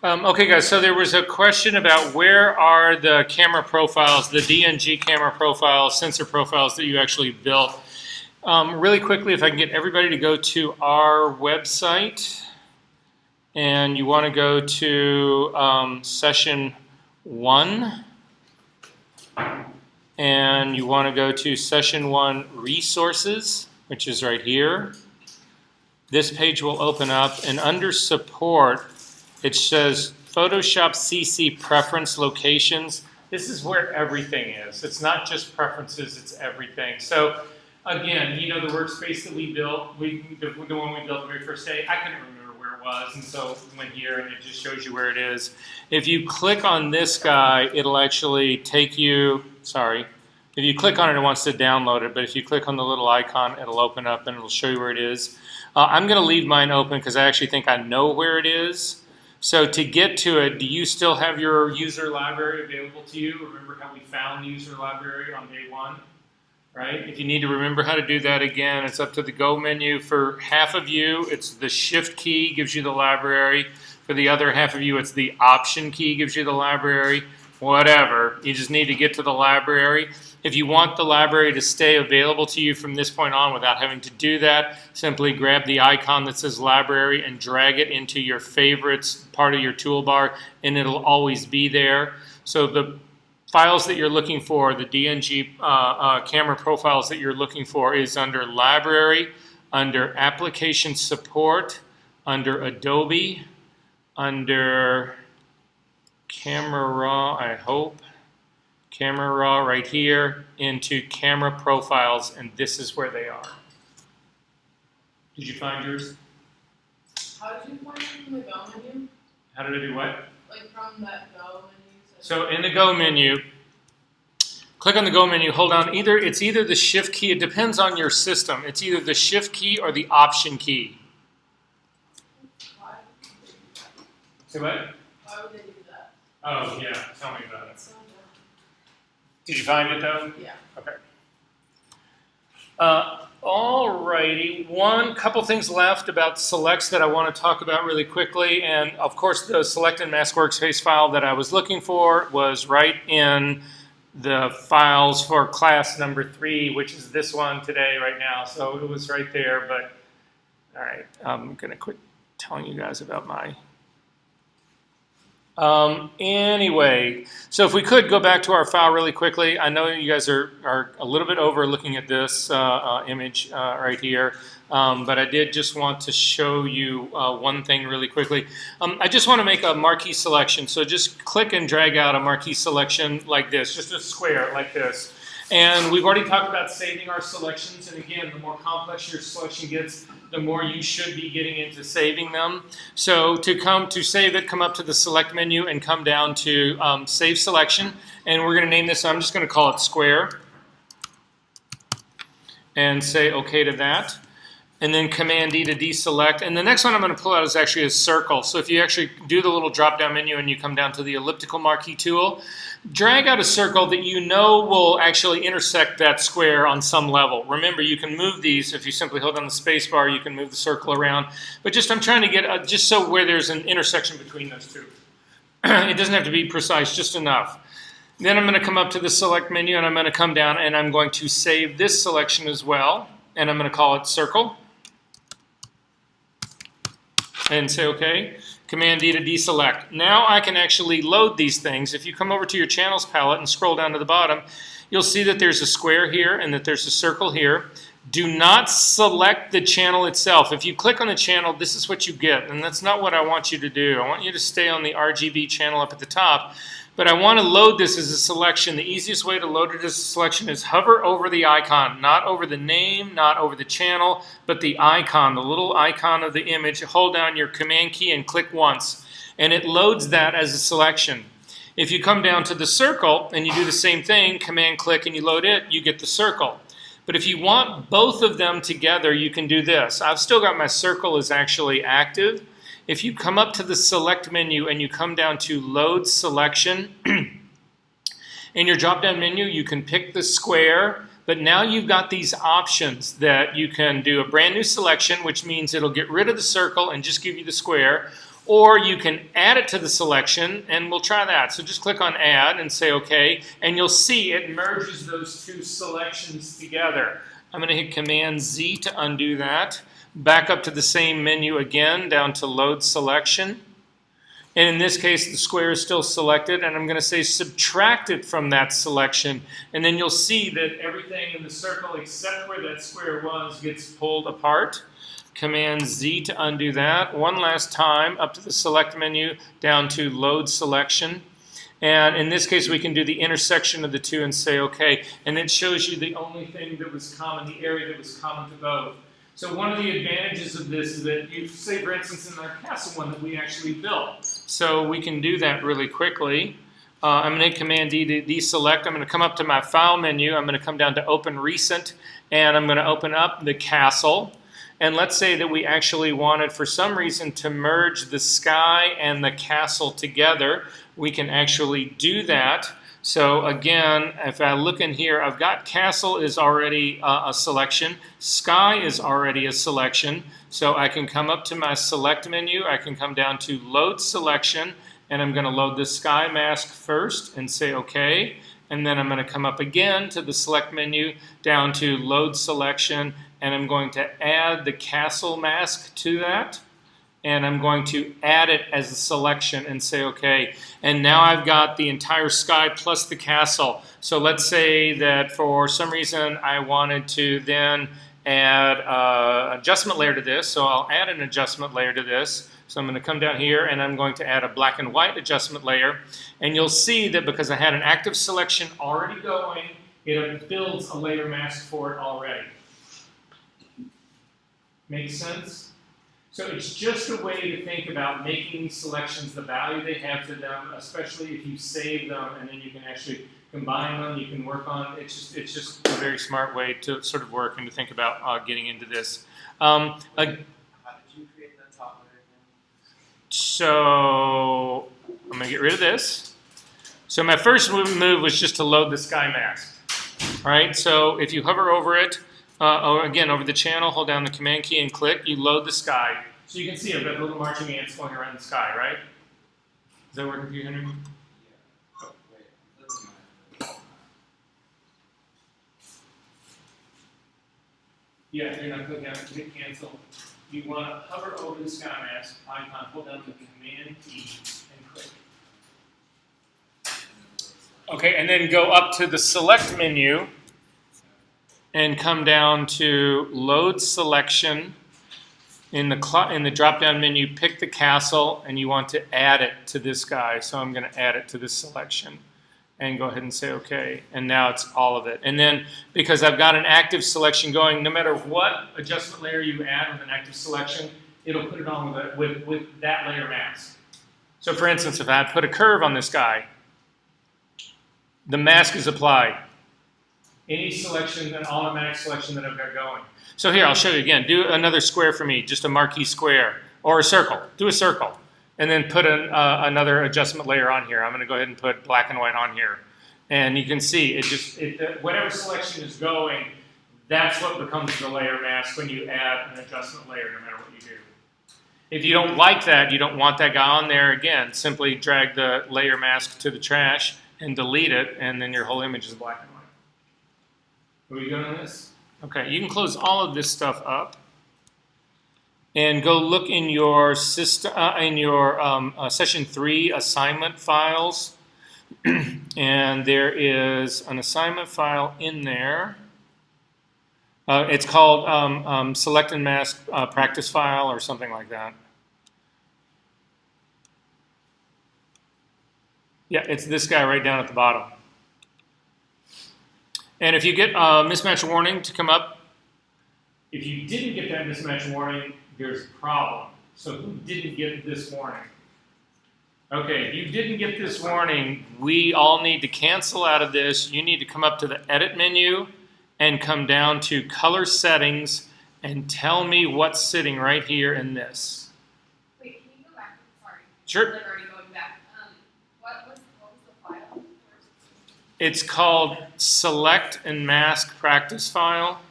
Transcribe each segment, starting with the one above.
Okay, guys, so there was a question about where are the camera profiles, the DNG camera profiles, sensor profiles that you actually built. Really quickly, if I can get everybody to go to our website, and you want to go to session 1, and you want to go to session 1 resources, which is right here. This page will open up, and under support, it says Photoshop CC preference locations. This is where everything is. It's not just preferences, it's everything. So again, you know the workspace that we built, the one we built the very first day, I couldn't remember where it was, and so we went here and it just shows you where it is. If you click on this guy, it'll actually take you, if you click on it, it wants to download it, but if you click on the little icon, it'll open up and it'll show you where it is. I'm going to leave mine open because I actually think I know where it is. So to get to it, do you still have your user library available to you? Remember how we found the user library on day 1, right? If you need to remember how to do that again, it's up to the Go menu. For half of you, it's the Shift key gives you the library. For the other half of you, it's the Option key gives you the library. Whatever, you just need to get to the library. If you want the library to stay available to you from this point on without having to do that, simply grab the icon that says library and drag it into your favorites part of your toolbar, and it'll always be there. So the files that you're looking for, the DNG camera profiles that you're looking for, is under library, under application support, under Adobe, under Camera Raw, I hope. Camera Raw right here into camera profiles, and this is where they are. Did you find yours? How did you find it from the Go menu? How did I do what? Like from that Go menu? So in the Go menu, click on the Go menu, hold down it's either the Shift key, it depends on your system. It's either the Shift key or the Option key. Why would they do that? Say what? Why would they do that? Oh yeah, tell me about it. It's so dumb. Did you find it though? Yeah. Okay. Alrighty, couple things left about selects that I want to talk about really quickly, and of course the select and mask workspace file that I was looking for was right in the files for class number 3, which is this one today right now, so it was right there, but alright, I'm going to quit telling you guys about my anyway, so if we could go back to our file really quickly. I know you guys are a little bit over looking at this image right here, but I did just want to show you one thing really quickly. I just want to make a marquee selection, so just click and drag out a marquee selection like this, just a square like this. And we've already talked about saving our selections, and again, the more complex your selection gets, the more you should be getting into saving them. So to save it, come up to the select menu and come down to save selection, and we're going to name this, I'm just going to call it square, and say OK to that. And then Command D to deselect. And the next one I'm going to pull out is actually a circle. So if you actually do the little drop-down menu and you come down to the elliptical marquee tool, drag out a circle that you know will actually intersect that square on some level. Remember, you can move these. If you simply hold down the space bar, you can move the circle around. But just I'm trying to get just so where there's an intersection between those two. It doesn't have to be precise, just enough. Then I'm going to come up to the select menu and I'm going to come down and I'm going to save this selection as well. And I'm going to call it circle. And say OK. Command D to deselect. Now I can actually load these things. If you come over to your channels palette and scroll down to the bottom, you'll see that there's a square here and that there's a circle here. Do not select the channel itself. If you click on the channel, this is what you get, and that's not what I want you to do. I want you to stay on the RGB channel up at the top, but I want to load this as a selection. The easiest way to load it as a selection is hover over the icon, not over the name, not over the channel, but the icon, the little icon of the image. Hold down your Command key and click once, and it loads that as a selection. If you come down to the circle and you do the same thing, Command click and you load it, you get the circle. But if you want both of them together, you can do this. I've still got my circle is actually active. If you come up to the select menu and you come down to load selection, in your drop down menu you can pick the square, but now you've got these options that you can do a brand new selection, which means it'll get rid of the circle and just give you the square, or you can add it to the selection, and we'll try that. So just click on Add and say OK, and you'll see it merges those two selections together. I'm going to hit Command Z to undo that. Back up to the same menu again, down to Load Selection. And in this case, the square is still selected, and I'm going to say subtract it from that selection. And then you'll see that everything in the circle except where that square was gets pulled apart. Command Z to undo that. One last time, up to the Select menu, down to Load Selection. And in this case, we can do the intersection of the two and say OK. And it shows you the only thing that was common, the area that was common to both. So one of the advantages of this is that you say, for instance, in our castle one that we actually built. So we can do that really quickly. I'm going to hit Command D to deselect. I'm going to come up to my File menu. I'm going to come down to Open Recent, and I'm going to open up the castle. And let's say that we actually wanted, for some reason, to merge the sky and the castle together. We can actually do that. So again, if I look in here, I've got castle is already a selection. Sky is already a selection. So I can come up to my select menu. I can come down to load selection, and I'm going to load the sky mask first and say OK. And then I'm going to come up again to the select menu, down to load selection, and I'm going to add the castle mask to that. And I'm going to add it as a selection and say OK. And now I've got the entire sky plus the castle. So let's say that for some reason I wanted to then add an adjustment layer to this. So I'll add an adjustment layer to this. So I'm going to come down here and I'm going to add a black and white adjustment layer. And you'll see that because I had an active selection already going, it builds a layer mask for it already. Make sense? So it's just a way to think about making these selections, the value they have to them, especially if you save them and then you can actually combine them, you can work on. It's just a very smart way to sort of work and to think about getting into this. How did you create that top layer again? So I'm going to get rid of this. So my first move was just to load the sky mask. All right, so if you hover over it, or again, over the channel, hold down the Command key and click, you load the sky. So you can see I've got little marching ants going around the sky, right? Is that working for you, Henry? Yeah. Oh, wait. That's not. Yeah, you're not clicking on it, hit cancel. You want to hover over the sky mask icon, hold down the Command key and click. Okay, and then go up to the Select menu and come down to Load Selection. In the drop-down menu, pick the castle, and you want to add it to this guy. So I'm going to add it to this selection. And go ahead and say OK. And now it's all of it. And then, because I've got an active selection going, no matter what adjustment layer you add with an active selection, it'll put it on with that layer mask. So for instance, if I put a curve on this guy, the mask is applied. Any selection, an automatic selection that I've got going. So here, I'll show you again. Do another square for me, just a marquee square, or a circle. Do a circle, and then put another adjustment layer on here. I'm going to go ahead and put black and white on here. And you can see, whatever selection is going, that's what becomes the layer mask when you add an adjustment layer, no matter what you do. If you don't like that, you don't want that guy on there, again, simply drag the layer mask to the trash and delete it, and then your whole image is black and white. Are we good on this? Okay, you can close all of this stuff up and go look in your system, session 3 assignment files, and there is an assignment file in there. It's called Select and Mask Practice File or something like that. Yeah, it's this guy right down at the bottom. And if you get a mismatch warning to come up, if you didn't get that mismatch warning, there's a problem. So who didn't get this warning? Okay, if you didn't get this warning, we all need to cancel out of this. You need to come up to the Edit menu and come down to Color Settings and tell me what's sitting right here in this. Wait, can you go back? Sorry. Sure. I'm already going back. What was the file? It's called Select and Mask Practice File.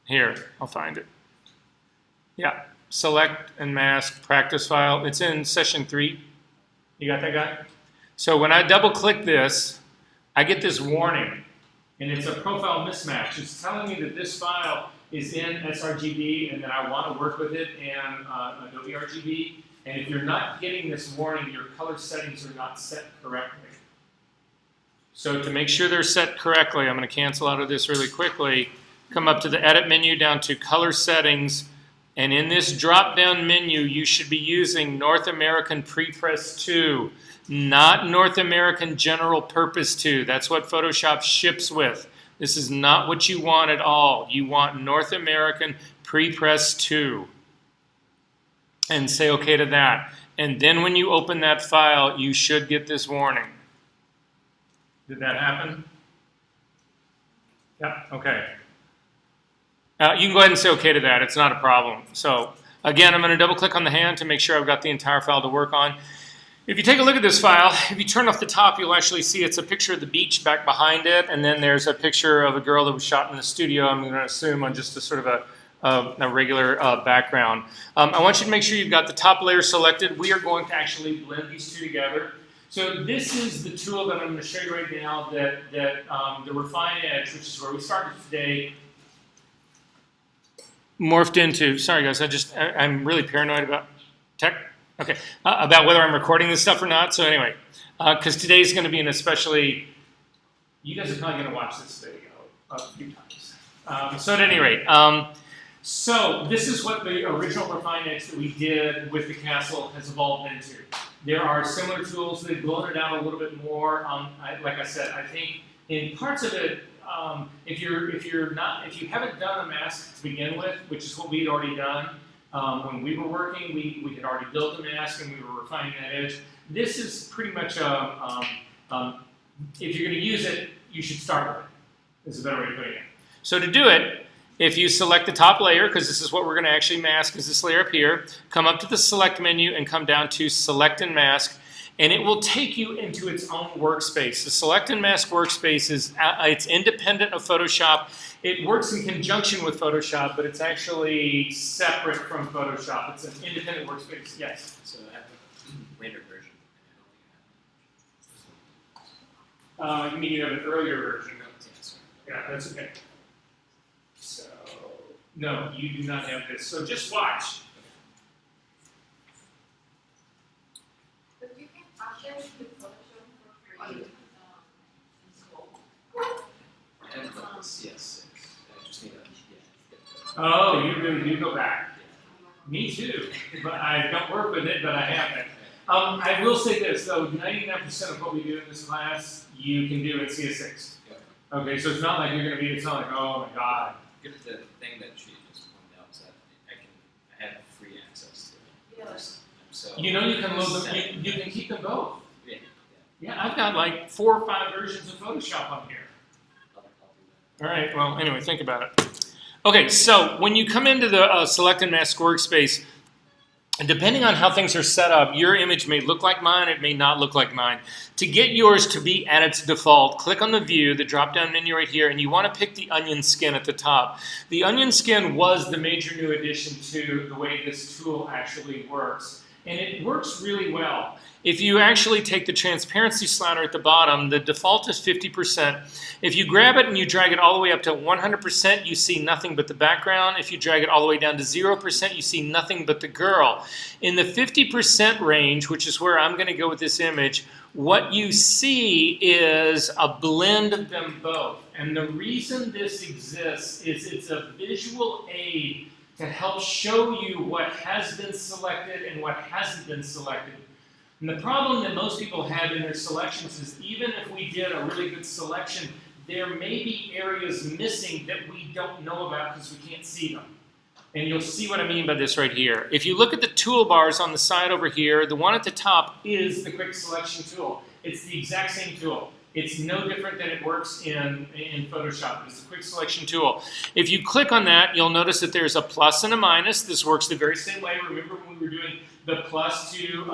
Here, I'll find it. Yeah, select and mask practice file. It's in session 3. You got that guy? So when I double click this, I get this warning, and it's a profile mismatch. It's telling me that this file is in sRGB and that I want to work with it in Adobe RGB. And if you're not getting this warning, your color settings are not set correctly. So to make sure they're set correctly, I'm going to cancel out of this really quickly. Come up to the Edit menu, down to Color Settings, and in this drop-down menu, you should be using North American Prepress 2, not North American General Purpose 2. That's what Photoshop ships with. This is not what you want at all. You want North American Prepress 2. And say OK to that. And then when you open that file, you should get this warning. Did that happen? Yep, OK. You can go ahead and say OK to that. It's not a problem. So again, I'm going to double click on the hand to make sure I've got the entire file to work on. If you take a look at this file, if you turn off the top, you'll actually see it's a picture of the beach back behind it, and then there's a picture of a girl that was shot in the studio, I'm going to assume on just a sort of a regular background. I want you to make sure you've got the top layer selected. We are going to actually blend these two together. So this is the tool that I'm going to show you right now that the Refine Edge, which is where we started today, morphed into. Sorry guys, I'm really paranoid about tech. Okay, about whether I'm recording this stuff or not. So anyway, because today's going to be an especially, you guys are probably going to watch this video a few times. So at any rate, so this is what the original Refine Edge that we did with the castle has evolved into. There are similar tools. They've blown it out a little bit more. Like I said, I think in parts of it, if you haven't done a mask to begin with, which is what we had already done, when we were working, we had already built a mask and we were refining that edge. This is pretty much if you're going to use it, you should start with it. Is a better way to put it. So to do it, if you select the top layer, because this is what we're going to actually mask, is this layer up here, come up to the Select menu and come down to Select and Mask, and it will take you into its own workspace. The Select and Mask workspace is it's independent of Photoshop. It works in conjunction with Photoshop, but it's actually separate from Photoshop. It's an independent workspace. Yes? So I have a later version. You mean you have an earlier version? Yeah, that's okay. So, no, you do not have this. So just watch. But you can access the Photoshop for free in school. I have like the CS6. I just need a Oh, you really do go back. Me too. But I don't work with it, but I have it. I will say this, though, 99% of what we do in this class, you can do in CS6. Okay, so it's not like you're going to be, it's not like, oh my God. The thing that she just pointed out is that I have free access to it. Yes. So You know you can load them, you can keep them both. Yeah. Yeah, I've got like 4 or 5 versions of Photoshop on here. I'll do that. All right, well, anyway, think about it. Okay, so when you come into the Select and Mask workspace, depending on how things are set up, your image may look like mine, it may not look like mine. To get yours to be at its default, click on the view, the drop-down menu right here, and you want to pick the onion skin at the top. The onion skin was the major new addition to the way this tool actually works. And it works really well. If you actually take the transparency slider at the bottom, the default is 50%. If you grab it and you drag it all the way up to 100%, you see nothing but the background. If you drag it all the way down to 0%, you see nothing but the girl. In the 50% range, which is where I'm going to go with this image, what you see is a blend of them both. And the reason this exists is it's a visual aid to help show you what has been selected and what hasn't been selected. And the problem that most people have in their selections is even if we did a really good selection, there may be areas missing that we don't know about because we can't see them. And you'll see what I mean by this right here. If you look at the toolbars on the side over here, the one at the top is the quick selection tool. It's the exact same tool. It's no different than it works in Photoshop. It's a quick selection tool. If you click on that, you'll notice that there's a plus and a minus. This works the very same way. Remember when we were doing the plus to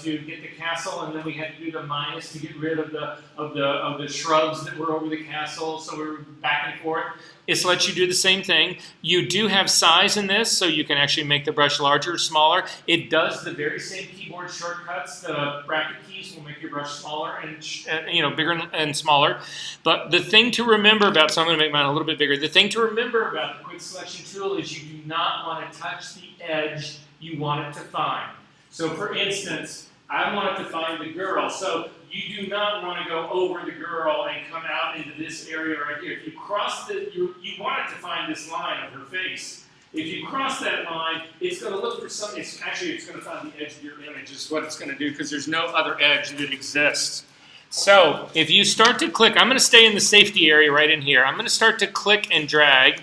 get the castle, and then we had to do the minus to get rid of the shrubs that were over the castle. So we were back and forth. it lets you do the same thing. You do have size in this, so you can actually make the brush larger or smaller. It does the very same keyboard shortcuts. The bracket keys will make your brush smaller and bigger and smaller. But the thing to remember about, so I'm going to make mine a little bit bigger. The thing to remember about the quick selection tool is you do not want to touch the edge you want it to find. So for instance, I want it to find the girl. So you do not want to go over the girl and come out into this area right here. If you cross you want it to find this line of her face. If you cross that line, it's going to look for something. It's going to find the edge of your image is what it's going to do, because there's no other edge that exists. So if you start to click, I'm going to stay in the safety area right in here. I'm going to start to click and drag.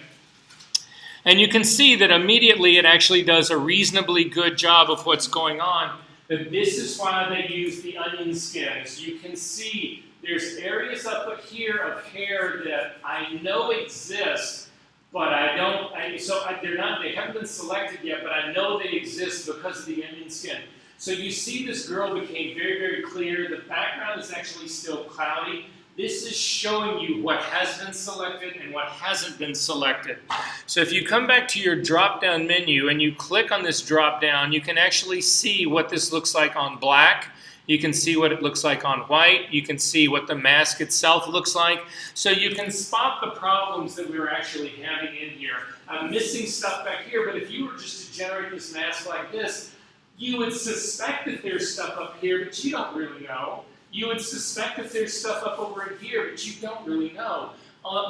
And you can see that immediately it actually does a reasonably good job of what's going on. But this is why they use the onion skin. As you can see, there's areas up here of hair that I know exist, but they haven't been selected yet, but I know they exist because of the onion skin. So you see this girl became very, very clear. The background is actually still cloudy. This is showing you what has been selected and what hasn't been selected. So if you come back to your drop-down menu and you click on this drop-down, you can actually see what this looks like on black. You can see what it looks like on white. You can see what the mask itself looks like. So you can spot the problems that we were actually having in here. I'm missing stuff back here, but if you were just to generate this mask like this, you would suspect that there's stuff up here, but you don't really know. You would suspect that there's stuff up over in here, but you don't really know.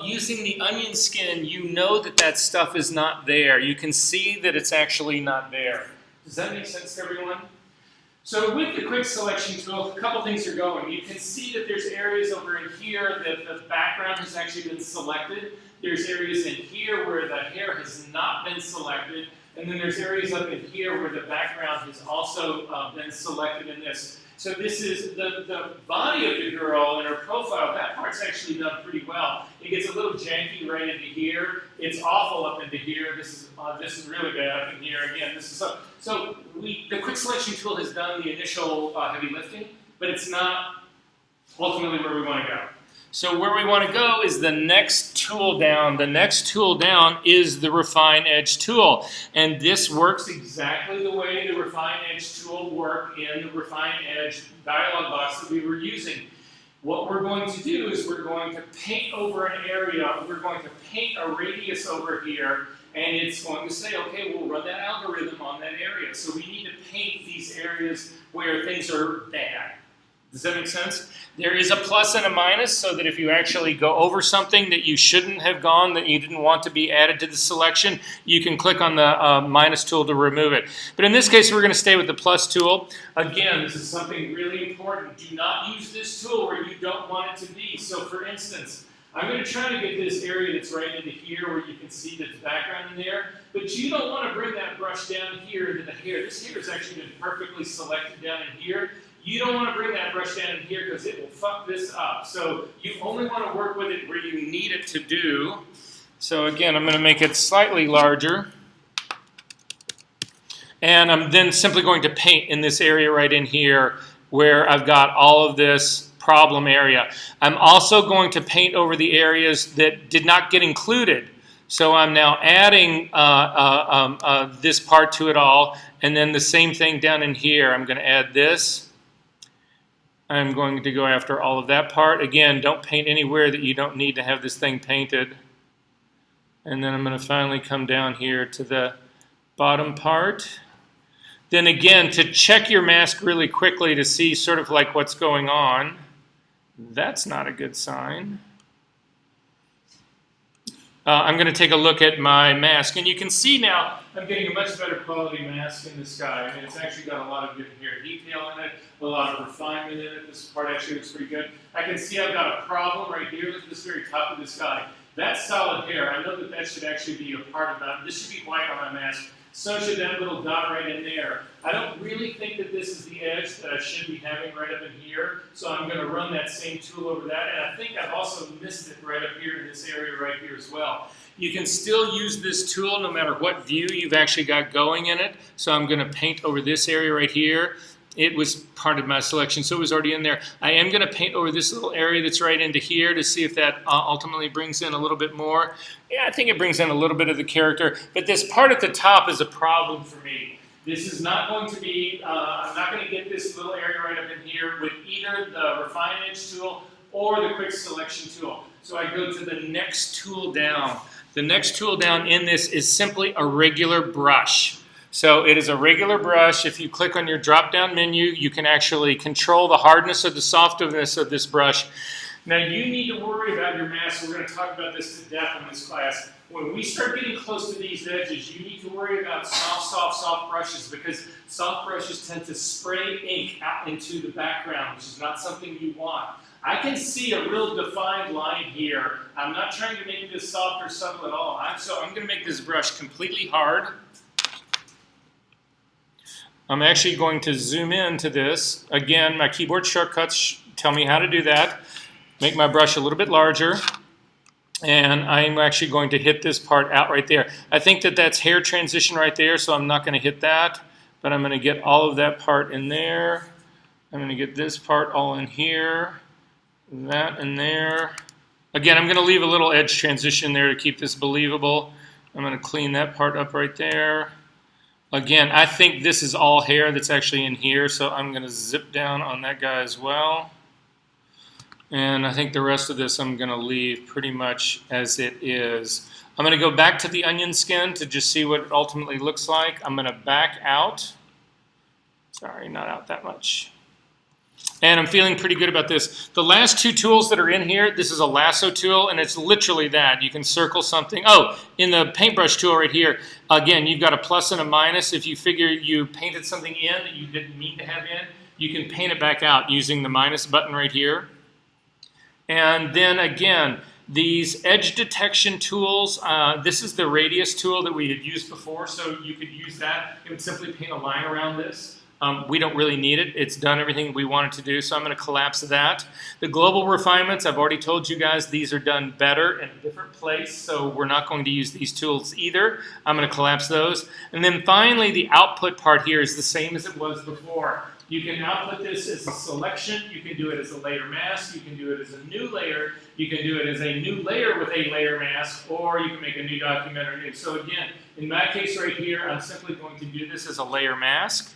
Using the onion skin, you know that that stuff is not there. You can see that it's actually not there. Does that make sense to everyone? So with the quick selection tool, a couple things are going. You can see that there's areas over in here that the background has actually been selected. There's areas in here where the hair has not been selected. And then there's areas up in here where the background has also been selected in this. So this is the body of the girl and her profile. That part's actually done pretty well. It gets a little janky right into here. It's awful up into here. This is really bad up in here. Again, this is the quick selection tool has done the initial heavy lifting, but it's not ultimately where we want to go. So where we want to go is the next tool down. The next tool down is the Refine Edge tool. And this works exactly the way the Refine Edge tool worked in the Refine Edge dialog box that we were using. What we're going to do is we're going to paint over an area. We're going to paint a radius over here. And it's going to say, okay, we'll run that algorithm on that area. So we need to paint these areas where things are bad. Does that make sense? There is a plus and a minus, so that if you actually go over something that you shouldn't have gone, that you didn't want to be added to the selection, you can click on the minus tool to remove it. But in this case, we're going to stay with the plus tool. Again, this is something really important. Do not use this tool where you don't want it to be. So for instance, I'm going to try to get this area that's right into here where you can see the background in there, but you don't want to bring that brush down here into the hair. This hair has actually been perfectly selected down in here. You don't want to bring that brush down in here because it will fuck this up. So you only want to work with it where you need it to do. So again, I'm going to make it slightly larger. And I'm then simply going to paint in this area right in here where I've got all of this problem area. I'm also going to paint over the areas that did not get included. So I'm now adding this part to it all. And then the same thing down in here. I'm going to add this. I'm going to go after all of that part. Again, don't paint anywhere that you don't need to have this thing painted. And then I'm going to finally come down here to the bottom part. Then again, to check your mask really quickly to see sort of like what's going on. That's not a good sign. I'm going to take a look at my mask, and you can see now I'm getting a much better quality mask in this guy. I mean, it's actually got a lot of good hair detail in it, a lot of refinement in it. This part actually looks pretty good. I can see I've got a problem right here. Look at this very top of this guy. That's solid hair. I know that that should actually be a part of that. This should be white on my mask. So should that little dot right in there. I don't really think that this is the edge that I should be having right up in here, so I'm going to run that same tool over that, and I think I've also missed it right up here in this area right here as well. You can still use this tool no matter what view you've actually got going in it, so I'm going to paint over this area right here, it was part of my selection, so it was already in there. I am going to paint over this little area that's right into here to see if that ultimately brings in a little bit more. Yeah, I think it brings in a little bit of the character, but this part at the top is a problem for me. This is not going to be, I'm not going to get this little area right up in here with either the Refinements tool or the Quick Selection tool. So I go to the next tool down. The next tool down in this is simply a regular brush. So it is a regular brush. If you click on your drop-down menu, you can actually control the hardness or the softness of this brush. Now you need to worry about your mask. We're going to talk about this to death in this class. When we start getting close to these edges, you need to worry about soft brushes, because soft brushes tend to spray ink out into the background, which is not something you want. I can see a real defined line here. I'm not trying to make this soft or subtle at all. So I'm going to make this brush completely hard. I'm actually going to zoom into this. Again, my keyboard shortcuts tell me how to do that. Make my brush a little bit larger. And I'm actually going to hit this part out right there. I think that that's hair transition right there, so I'm not going to hit that. But I'm going to get all of that part in there. I'm going to get this part all in here. That in there. Again, I'm going to leave a little edge transition there to keep this believable. I'm going to clean that part up right there. Again, I think this is all hair that's actually in here, so I'm going to zip down on that guy as well. And I think the rest of this I'm going to leave pretty much as it is. I'm going to go back to the onion skin to just see what it ultimately looks like. I'm going to back out. Sorry, not out that much. And I'm feeling pretty good about this. The last two tools that are in here, this is a lasso tool, and it's literally that. You can circle something. Oh, in the paintbrush tool right here, again, you've got a plus and a minus. If you figure you painted something in that you didn't need to have in, you can paint it back out using the minus button right here. And then again, these edge detection tools, this is the radius tool that we had used before, so you could use that. It would simply paint a line around this. We don't really need it. It's done everything we want it to do, so I'm going to collapse that. The global refinements, I've already told you guys, these are done better in a different place, so we're not going to use these tools either. I'm going to collapse those. And then finally, the output part here is the same as it was before. You can output this as a selection, you can do it as a layer mask, you can do it as a new layer, you can do it as a new layer with a layer mask, or you can make a new document or new. So again, in my case right here, I'm simply going to do this as a layer mask.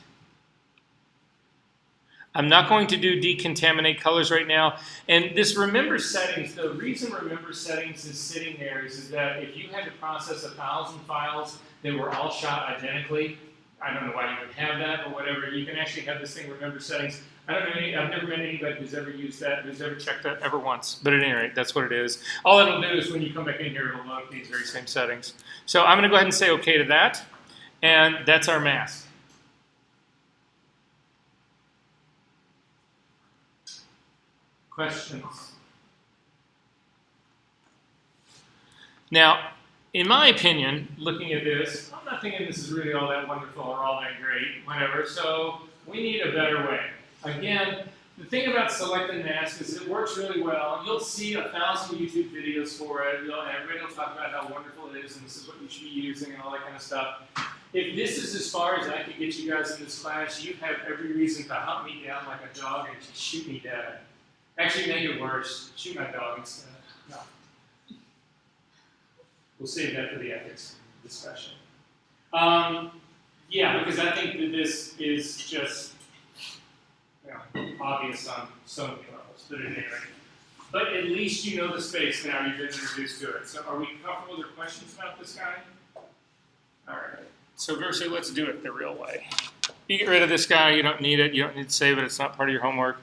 I'm not going to do decontaminate colors right now. And this remember settings, the reason remember settings is sitting there is that if you had to process 1,000 files that were all shot identically, I don't know why you would have that or whatever, you can actually have this thing remember settings. I don't know I've never met anybody who's ever used that, who's ever checked that ever once. But at any rate, that's what it is. All it'll do is when you come back in here, it'll load these very same settings. So I'm going to go ahead and say OK to that. And that's our mask. Questions? Now, in my opinion, looking at this, I'm not thinking this is really all that wonderful or all that great, whatever, so we need a better way. Again, the thing about selecting mask is it works really well. You'll see 1,000 YouTube videos for it, and everybody will talk about how wonderful it is, and this is what you should be using, and all that kind of stuff. If this is as far as I could get you guys in this class, you have every reason to hunt me down like a dog and to shoot me dead. Actually, make it worse. Shoot my dog instead. No. We'll save that for the ethics discussion. Yeah, because I think that this is just obvious on so many levels. But anyway, but at least you know the space now. You've been introduced to it. So, are we comfortable with your questions about this guy? All right. So, Versa, let's do it the real way. You get rid of this guy. You don't need it. You don't need to save it. It's not part of your homework.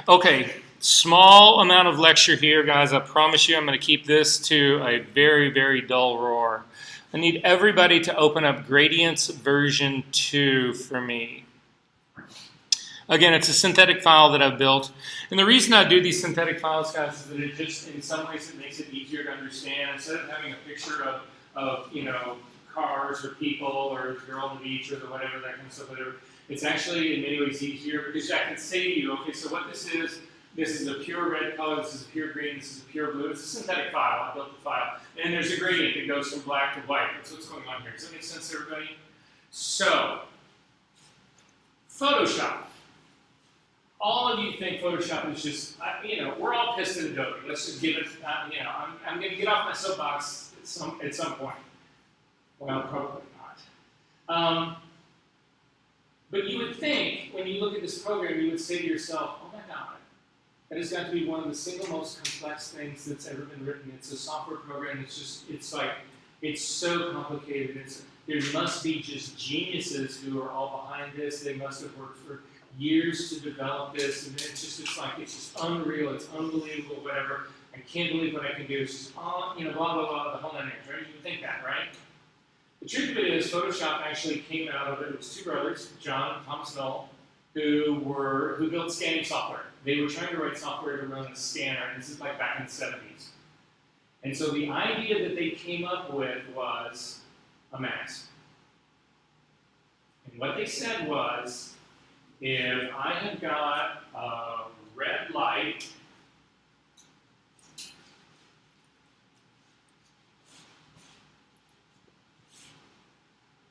Okay, small amount of lecture here, guys. I promise you I'm going to keep this to a very, very dull roar. I need everybody to open up Gradients version 2 for me. Again, it's a synthetic file that I've built. And the reason I do these synthetic files, guys, is that it just, in some ways, it makes it easier to understand. Instead of having a picture of you know, cars or people or the girl on the beach or the whatever, that kind of stuff, whatever. It's actually in many ways easier because I can say to you, okay, so what this is a pure red color, this is a pure green, this is a pure blue. It's a synthetic file. I built the file. And there's a gradient that goes from black to white. That's what's going on here. Does that make sense to everybody? So, Photoshop. All of you think Photoshop is just, we're all pissed at Adobe. Let's just give it, I'm going to get off my soapbox at some point. Well, probably not. But you would think, when you look at this program, you would say to yourself, oh my God, that has got to be one of the single most complex things that's ever been written. It's a software program. It's so complicated. There must be just geniuses who are all behind this. They must have worked for years to develop this, and it's just unreal. It's unbelievable. Whatever. I can't believe what I can do. It's just blah blah blah. The whole nine yards, right? You would think that, right? The truth of it is, Photoshop actually came out of it. It was two brothers, John and Thomas Knoll, who built scanning software. They were trying to write software to run a scanner, and this is like back in the 70s. And so the idea that they came up with was a mask. And what they said was, if I have got a red light,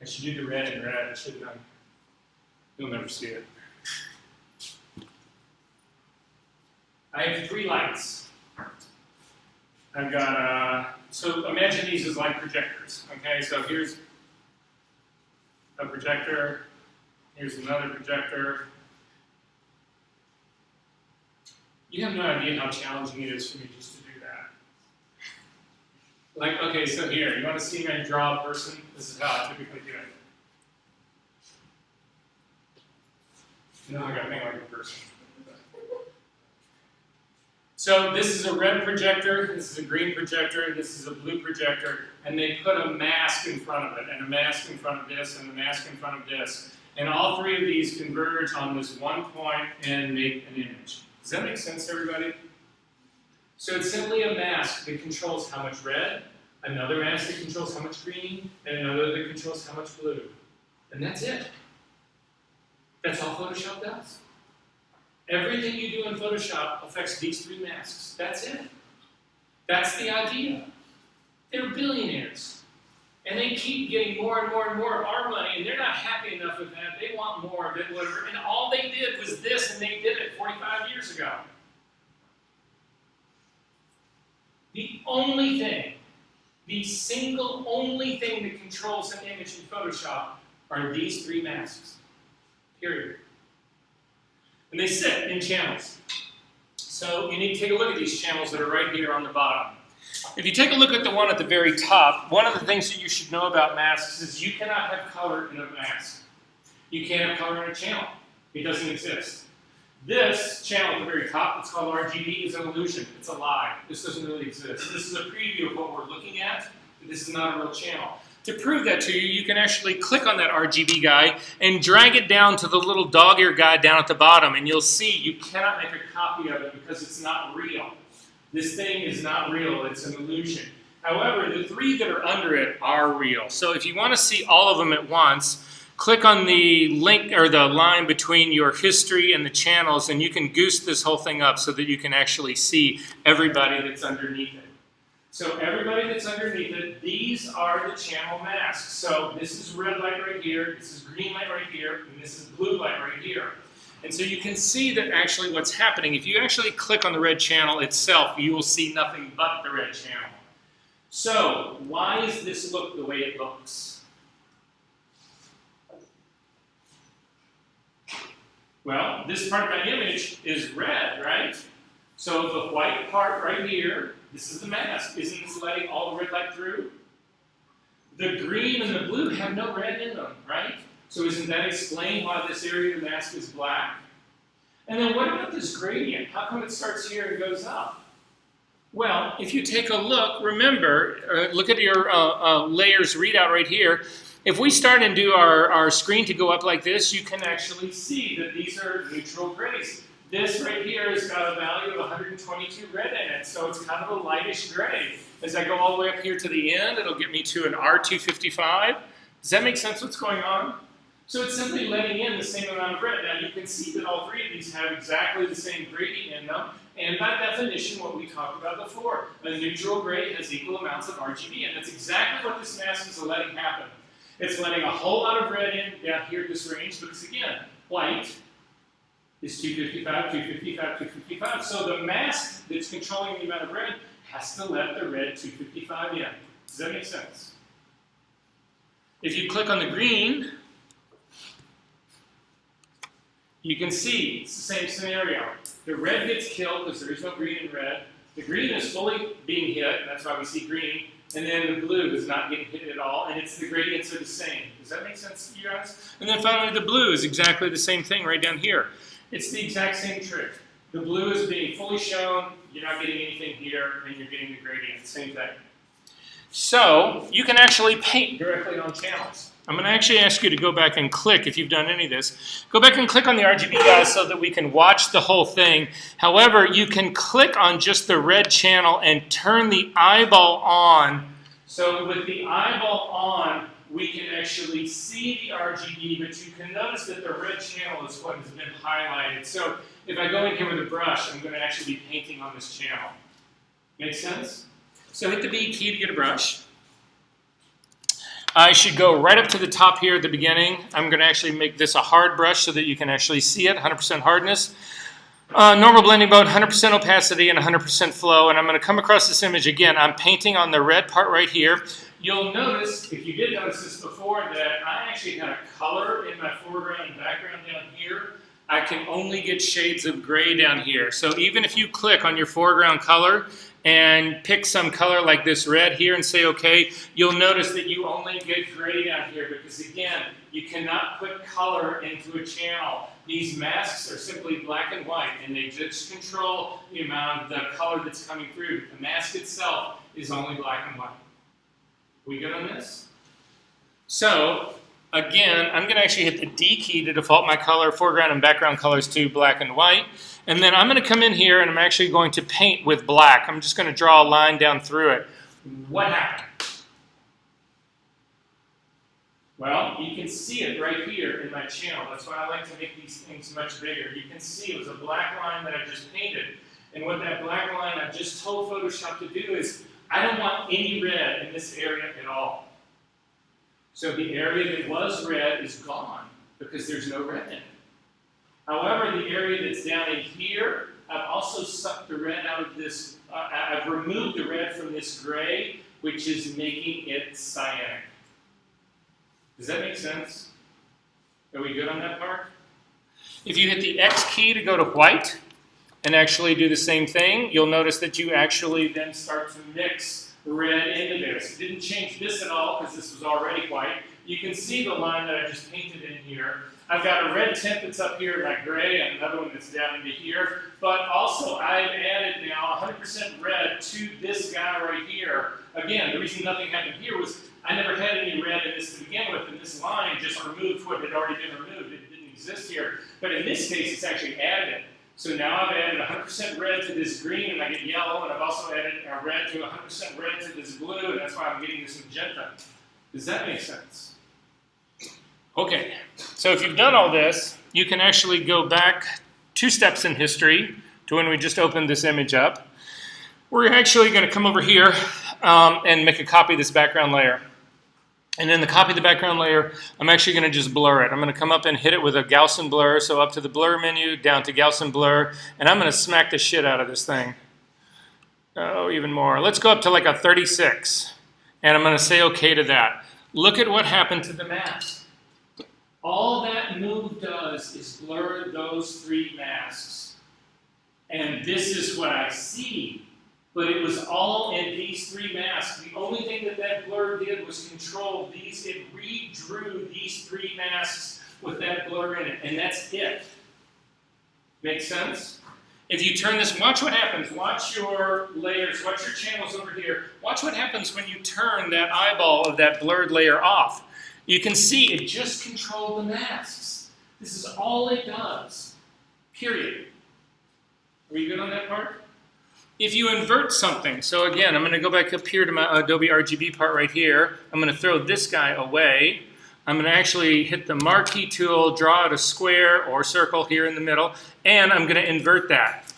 I should do the red and red, shouldn't I? You'll never see it. I have three lights. I've got, so imagine these as light projectors, okay? So here's a projector, here's another projector. You have no idea how challenging it is for me just to do that. Like, okay, so here, you want to see me draw a person? This is how I typically do it. Now I got to make like a person. So this is a red projector, this is a green projector, this is a blue projector, and they put a mask in front of it, and a mask in front of this, and a mask in front of this. And all three of these converge on this one point and make an image. Does that make sense to everybody? So it's simply a mask that controls how much red, another mask that controls how much green, and another that controls how much blue. And that's it. That's all Photoshop does. Everything you do in Photoshop affects these three masks. That's it. That's the idea. They're billionaires. And they keep getting more and more and more of our money, and they're not happy enough with that. They want more of it, whatever. And all they did was this, and they did it 45 years ago. The only thing, the single only thing that controls an image in Photoshop are these three masks. Period. And they sit in channels. So you need to take a look at these channels that are right here on the bottom. If you take a look at the one at the very top, one of the things that you should know about masks is you cannot have color in a mask. You can't have color in a channel. It doesn't exist. This channel at the very top, it's called RGB, is an illusion. It's a lie. This doesn't really exist. This is a preview of what we're looking at, but this is not a real channel. To prove that to you, you can actually click on that RGB guy and drag it down to the little dog ear guy down at the bottom, and you'll see you cannot make a copy of it because it's not real. This thing is not real, it's an illusion. However, the three that are under it are real. So if you want to see all of them at once, click on the link or the line between your history and the channels, and you can goose this whole thing up so that you can actually see everybody that's underneath it. So everybody that's underneath it, these are the channel masks. So this is red light right here, this is green light right here, and this is blue light right here. And so you can see that actually what's happening, if you actually click on the red channel itself, you will see nothing but the red channel. So why does this look the way it looks? Well, this part of my image is red, right? So the white part right here, this is the mask. Isn't this letting all the red light through? The green and the blue have no red in them, right? So isn't that explain why this area of the mask is black? And then what about this gradient? How come it starts here and goes up? Well, if you take a look, remember, look at your layers readout right here. If we start and do our screen to go up like this, you can actually see that these are neutral grays. This right here has got a value of 122 red in it, so it's kind of a lightish gray. As I go all the way up here to the end, it'll get me to an R255. Does that make sense what's going on? So it's simply letting in the same amount of red. Now you can see that all three of these have exactly the same gradient in them, and by definition, what we talked about before, a neutral gray has equal amounts of RGB, and that's exactly what this mask is letting happen. It's letting a whole lot of red in down here at this range because, again, white is 255, 255, 255. So the mask that's controlling the amount of red has to let the red 255 in. Does that make sense? If you click on the green, you can see it's the same scenario. The red gets killed because there is no green in red. The green is fully being hit, and that's why we see green. And then the blue is not getting hit at all, and it's the gradients are the same. Does that make sense to you guys? And then finally, the blue is exactly the same thing right down here. It's the exact same trick. The blue is being fully shown, you're not getting anything here, and you're getting the gradient, same thing. So, you can actually paint directly on channels. I'm going to actually ask you to go back and click, if you've done any of this, go back and click on the RGB guys so that we can watch the whole thing. However, you can click on just the red channel and turn the eyeball on. So with the eyeball on, we can actually see the RGB, but you can notice that the red channel is what has been highlighted. So if I go in here with a brush, I'm going to actually be painting on this channel. Make sense? So hit the B key to get a brush. I should go right up to the top here at the beginning. I'm going to actually make this a hard brush so that you can actually see it, 100% hardness. Normal blending mode, 100% opacity, and 100% flow. And I'm going to come across this image again. I'm painting on the red part right here. You'll notice, if you did notice this before, that I actually had a color in my foreground and background down here. I can only get shades of gray down here. So even if you click on your foreground color and pick some color like this red here and say OK, you'll notice that you only get gray down here because, again, you cannot put color into a channel. These masks are simply black and white, and they just control the amount of the color that's coming through. The mask itself is only black and white. We good on this? So, again, I'm going to actually hit the D key to default my color, foreground and background colors to black and white. And then I'm going to come in here and I'm actually going to paint with black. I'm just going to draw a line down through it. What happened? Well, you can see it right here in my channel. That's why I like to make these things much bigger. You can see it was a black line that I just painted. And what that black line I just told Photoshop to do is, I don't want any red in this area at all. So the area that was red is gone because there's no red in it. However, the area that's down in here, I've also sucked the red out of this, I've removed the red from this gray, which is making it cyanic. Does that make sense? Are we good on that part? If you hit the X key to go to white and actually do the same thing, you'll notice that you actually then start to mix red into this. It didn't change this at all because this was already white. You can see the line that I just painted in here. I've got a red tint that's up here in my gray and another one that's down into here. But also I've added now 100% red to this guy right here. Again, the reason nothing happened here was I never had any red in this to begin with, and this line just removed what had already been removed. It didn't exist here. But in this case, it's actually added. So now I've added 100% red to this green, and I get yellow, and I've also added a red to 100% red to this blue, and that's why I'm getting this magenta. Does that make sense? Okay, so if you've done all this, you can actually go back 2 steps in history to when we just opened this image up. We're actually going to come over here and make a copy of this background layer. And in the copy of the background layer, I'm actually going to just blur it. I'm going to come up and hit it with a Gaussian blur. So up to the blur menu, down to Gaussian blur, and I'm going to smack the shit out of this thing. Oh, even more. Let's go up to like a 36. And I'm going to say OK to that. Look at what happened to the mask. All that move does is blur those 3 masks. And this is what I see. But it was all in these 3 masks. The only thing that that blur did was control these. It redrew these 3 masks with that blur in it, and that's it. Make sense? If you turn this, watch what happens. Watch your layers, watch your channels over here. Watch what happens when you turn that eyeball of that blurred layer off. You can see it just controlled the masks. This is all it does, period. Are you good on that part? If you invert something, so again, I'm going to go back up here to my Adobe RGB part right here. I'm going to throw this guy away. I'm going to actually hit the Marquee Tool, draw out a square or circle here in the middle, and I'm going to invert that.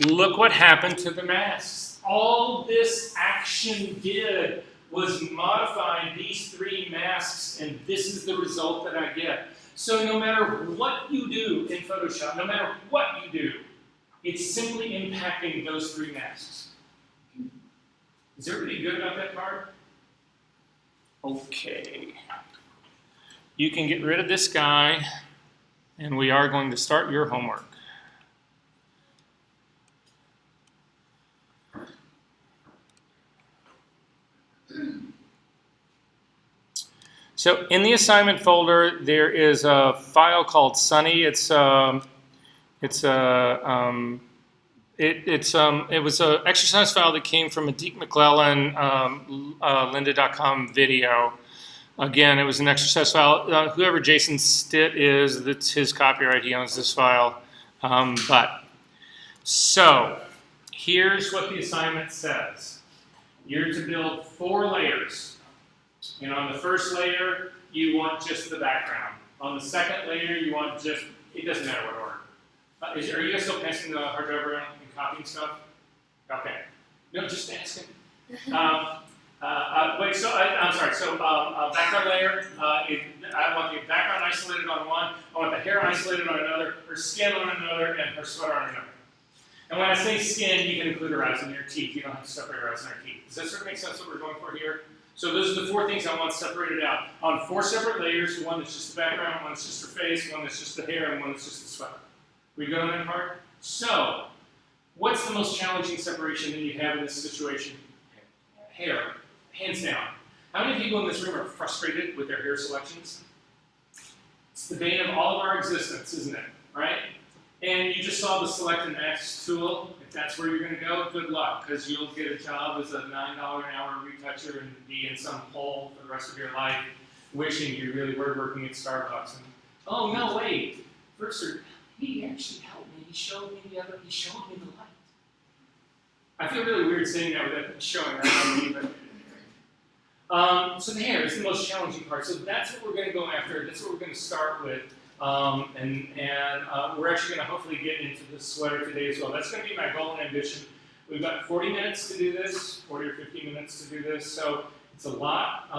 Look what happened to the masks. All this action did was modify these 3 masks, and this is the result that I get. So no matter what you do in Photoshop, no matter what you do, it's simply impacting those 3 masks. Is everybody good about that part? Okay. You can get rid of this guy, and we are going to start your homework. So in the assignment folder, there is a file called Sunny. It was an exercise file that came from a Deke McClellan lynda.com video. Again, it was an exercise file. Whoever Jason Stitt is, that's his copyright. He owns this file. So here's what the assignment says. You're to build 4 layers. And on the first layer, you want just the background. On the second layer, you want just, it doesn't matter what order. Are you guys still passing the hard drive around and copying stuff? Okay. No, just asking. I'm sorry. So background layer, I want the background isolated on one, I want the hair isolated on another, her skin on another, and her sweater on another. And when I say skin, you can include her eyes and her teeth. You don't have to separate her eyes and her teeth. Does that sort of make sense what we're going for here? So those are the 4 things I want separated out. On 4 separate layers, one that's just the background, one that's just her face, one that's just the hair, and one that's just the sweater. We go on that part? So, what's the most challenging separation that you have in this situation? Hair. Hands down. How many people in this room are frustrated with their hair selections? It's the bane of all of our existence, isn't it? Right? And you just saw the Select and Max tool. If that's where you're going to go, good luck, because you'll get a job as a $9 an hour retoucher and be in some hole for the rest of your life, wishing you really were working at Starbucks. And, oh no, wait. First, he actually helped me. He showed me the light. I feel really weird saying that without showing that on me, but so the hair is the most challenging part. So that's what we're going to go after. That's what we're going to start with. We're actually going to hopefully get into the sweater today as well. That's going to be my goal and ambition. We've got 40 minutes to do this, 40 or 50 minutes to do this, so it's a lot,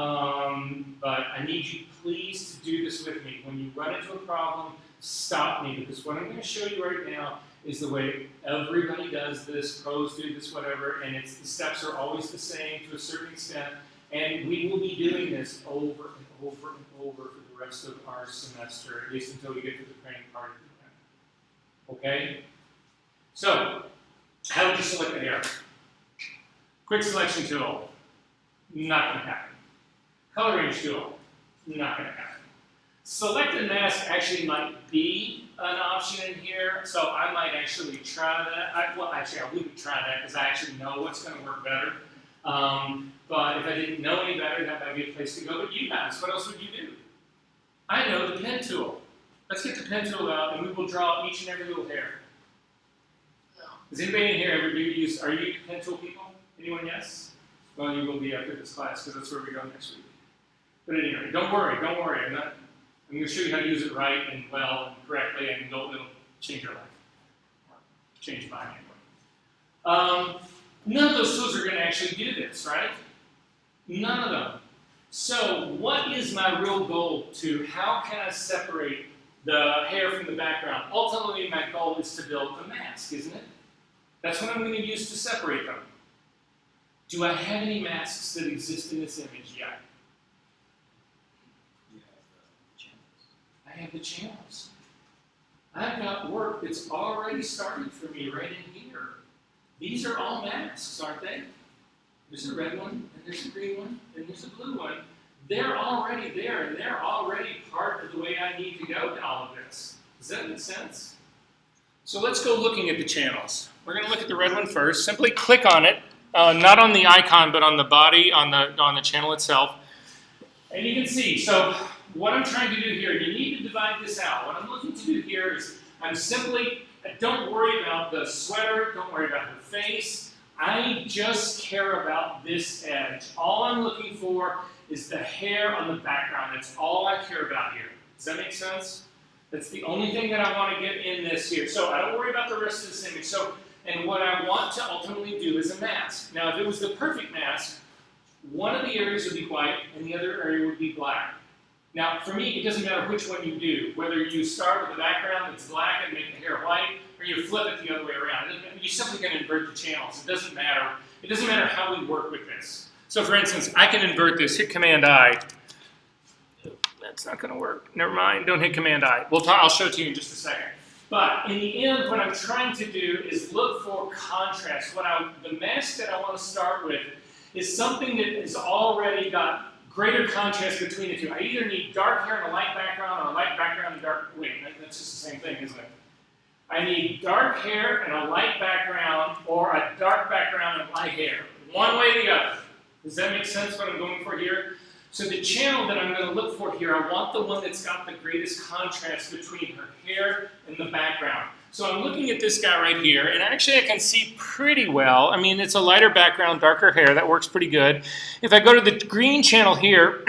but I need you please to do this with me. When you run into a problem, stop me, because what I'm going to show you right now is the way everybody does this, pros do this, whatever, and the steps are always the same to a certain extent, and we will be doing this over and over and over for the rest of our semester, at least until we get to the training part of the event. Okay? So, how would you select the hair? Quick selection tool, not going to happen. Color range tool, not going to happen. Select and mask actually might be an option in here, so I might actually try that. I wouldn't try that because I actually know what's going to work better. But if I didn't know any better, that might be a place to go. But you guys, what else would you do? I know the pen tool. Let's get the pen tool out and we will draw each and every little hair. No. Does anybody in here ever are you pen tool people? Anyone, yes? Well, you will be after this class because that's where we go next week. But anyway, don't worry. I'm going to show you how to use it right and well and correctly, and it'll change your life. Change mine anyway. None of those tools are going to actually do this, right? None of them. So what is my real goal to how can I separate the hair from the background? Ultimately, my goal is to build a mask, isn't it? That's what I'm going to use to separate them. Do I have any masks that exist in this image yet? I have the channels. I've got work that's already started for me right in here. These are all masks, aren't they? There's a red one, and there's a green one, and there's a blue one. They're already there, and they're already part of the way I need to go to all of this. Does that make sense? So let's go looking at the channels. We're going to look at the red one first. Simply click on it, not on the icon, but on the body, on the channel itself. And you can see, so what I'm trying to do here, you need to divide this out. What I'm looking to do here is don't worry about the sweater, don't worry about her face. I just care about this edge. All I'm looking for is the hair on the background. That's all I care about here. Does that make sense? That's the only thing that I want to get in this here. So I don't worry about the rest of this image. And what I want to ultimately do is a mask. Now, if it was the perfect mask, one of the areas would be white and the other area would be black. Now, for me, it doesn't matter which one you do, whether you start with a background that's black and make the hair white, or you flip it the other way around. You simply can invert the channels. It doesn't matter. It doesn't matter how we work with this. So for instance, I can invert this, hit Command-I. That's not going to work. Never mind, don't hit Command-I. I'll show it to you in just a second. But in the end, what I'm trying to do is look for contrast. The mask that I want to start with is something that has already got greater contrast between the two. I either need dark hair and a light background, or a light background and dark, wait, that's just the same thing, isn't it? I need dark hair and a light background, or a dark background and light hair. One way or the other. Does that make sense what I'm going for here? So the channel that I'm going to look for here, I want the one that's got the greatest contrast between her hair and the background. So I'm looking at this guy right here, and actually I can see pretty well. I mean, it's a lighter background, darker hair. That works pretty good. If I go to the green channel here,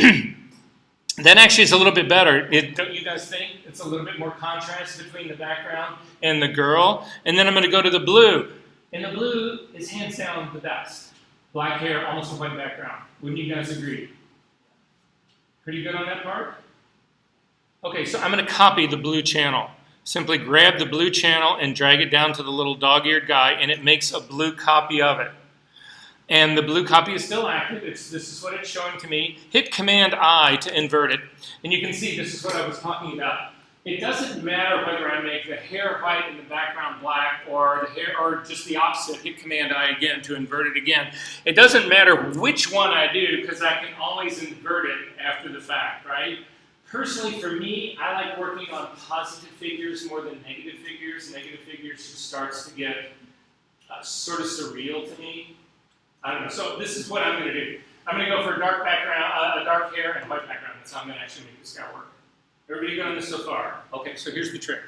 then actually it's a little bit better. Don't you guys think? It's a little bit more contrast between the background and the girl. And then I'm going to go to the blue. And the blue is hands down the best. Black hair, almost a white background. Wouldn't you guys agree? Pretty good on that part? Okay, so I'm going to copy the blue channel. Simply grab the blue channel and drag it down to the little dog-eared guy, and it makes a blue copy of it. And the blue copy is still active. This is what it's showing to me. Hit Command-I to invert it, and you can see this is what I was talking about. It doesn't matter whether I make the hair white and the background black, or the hair, or just the opposite. Hit Command-I again to invert it again. It doesn't matter which one I do, because I can always invert it after the fact, right? Personally, for me, I like working on positive figures more than negative figures. Negative figures just starts to get sort of surreal to me. I don't know. So this is what I'm going to do. I'm going to go for a dark background, dark hair, and white background. That's how I'm going to actually make this guy work. Everybody got on this so far? Okay, so here's the trick.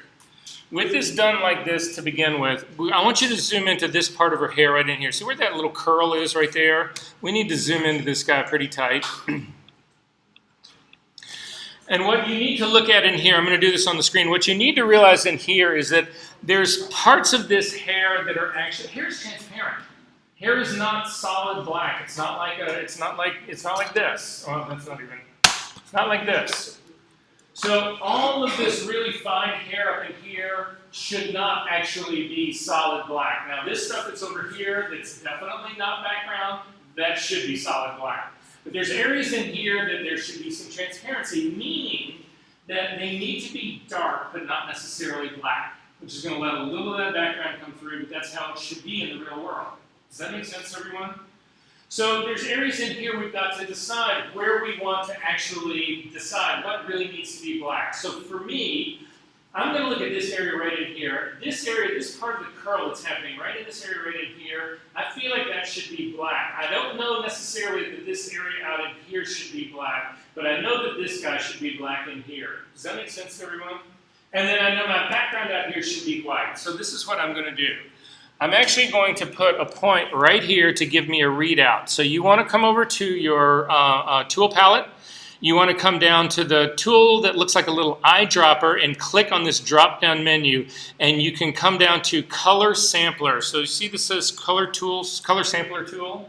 With this done like this to begin with, I want you to zoom into this part of her hair right in here. See where that little curl is right there? We need to zoom into this guy pretty tight. And what you need to look at in here, I'm going to do this on the screen, what you need to realize in here is that there's parts of this hair that are actually, hair is transparent. Hair is not solid black. It's not like this. Oh, that's not even, it's not like this. So all of this really fine hair up in here should not actually be solid black. Now this stuff that's over here that's definitely not background, that should be solid black. But there's areas in here that there should be some transparency, meaning that they need to be dark but not necessarily black, which is going to let a little of that background come through, but that's how it should be in the real world. Does that make sense, everyone? So there's areas in here we've got to decide where we want to actually decide what really needs to be black. So for me, I'm going to look at this area right in here. This area, this part of the curl that's happening right in this area right in here, I feel like that should be black. I don't know necessarily that this area out in here should be black, but I know that this guy should be black in here. Does that make sense to everyone? And then I know my background out here should be white. So this is what I'm going to do. I'm actually going to put a point right here to give me a readout. So you want to come over to your tool palette. You want to come down to the tool that looks like a little eyedropper and click on this drop-down menu, and you can come down to Color Sampler. So you see this says Color Sampler Tool?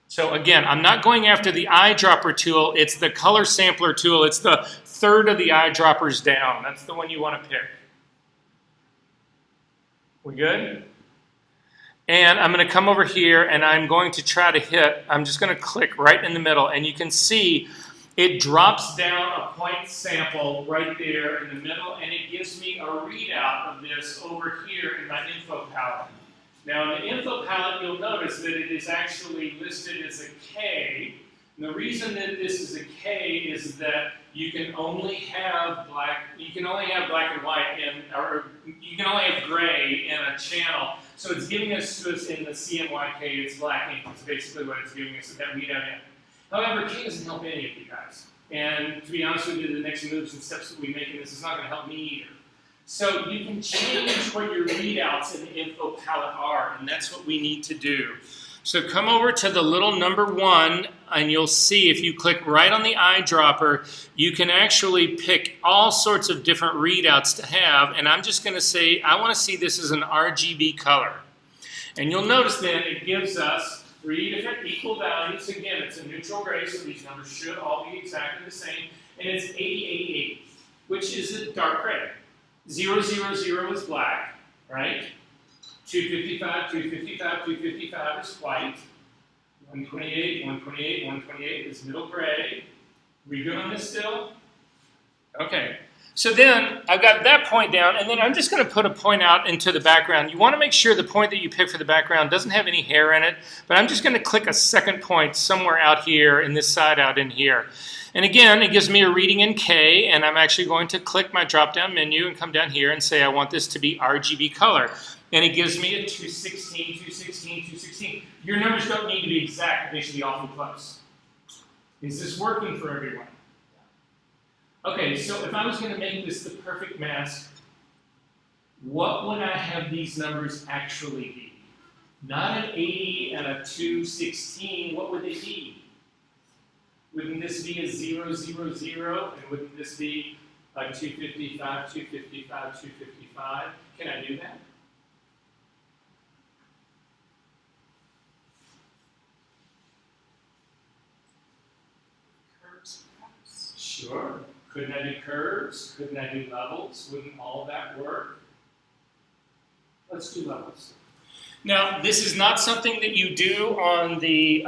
So again, I'm not going after the eyedropper tool, it's the Color Sampler tool. It's the third of the eyedroppers down. That's the one you want to pick. We good? And I'm going to come over here and I'm going to try to hit, I'm just going to click right in the middle, and you can see it drops down a point sample right there in the middle, and it gives me a readout of this over here in my info palette. Now in the info palette, you'll notice that it is actually listed as a K. And the reason that this is a K is that you can only have black and white or you can only have gray in a channel. So it's giving us to us in the CMYK, it's black ink. It's basically what it's giving us at that readout in. However, K doesn't help any of you guys. And to be honest with you, the next moves and steps that we make in this is not going to help me either. So you can change what your readouts in the info palette are, and that's what we need to do. So come over to the little number 1, and you'll see if you click right on the eyedropper, you can actually pick all sorts of different readouts to have. And I'm just going to say, I want to see this as an RGB color. And you'll notice then it gives us 3 different equal values. Again, it's a neutral gray, so these numbers should all be exactly the same. And it's 80, 88, which is a dark gray. 0, 0, 0 is black, right? 255, 255, 255 is white. 128, 128, 128 is middle gray. We good on this still? Okay. So then I've got that point down, and then I'm just going to put a point out into the background. You want to make sure the point that you pick for the background doesn't have any hair in it, but I'm just going to click a second point somewhere out here and this side out in here. And again, it gives me a reading in K, and I'm actually going to click my drop-down menu and come down here and say I want this to be RGB color. And it gives me a 216, 216, 216. Your numbers don't need to be exact, they should be awfully close. Is this working for everyone? Okay, so if I was going to make this the perfect mask, what would I have these numbers actually be? Not an 80 and a 216, what would they be? Wouldn't this be a 0, 0, 0? And wouldn't this be a 255, 255, 255? Can I do that? Curves, perhaps? Sure. Couldn't I do curves? Couldn't I do levels? Wouldn't all of that work? Let's do levels. Now, this is not something that you do on the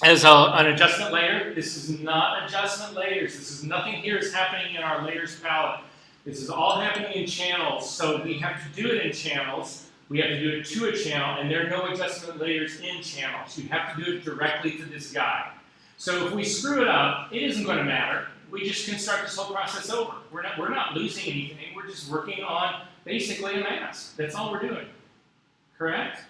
as an adjustment layer. This is not adjustment layers. This is nothing here is happening in our layers palette. This is all happening in channels. So we have to do it in channels. We have to do it to a channel, and there are no adjustment layers in channels. You have to do it directly to this guy. So if we screw it up, it isn't going to matter. We just can start this whole process over. We're not losing anything. We're just working on basically a mask. That's all we're doing. Correct?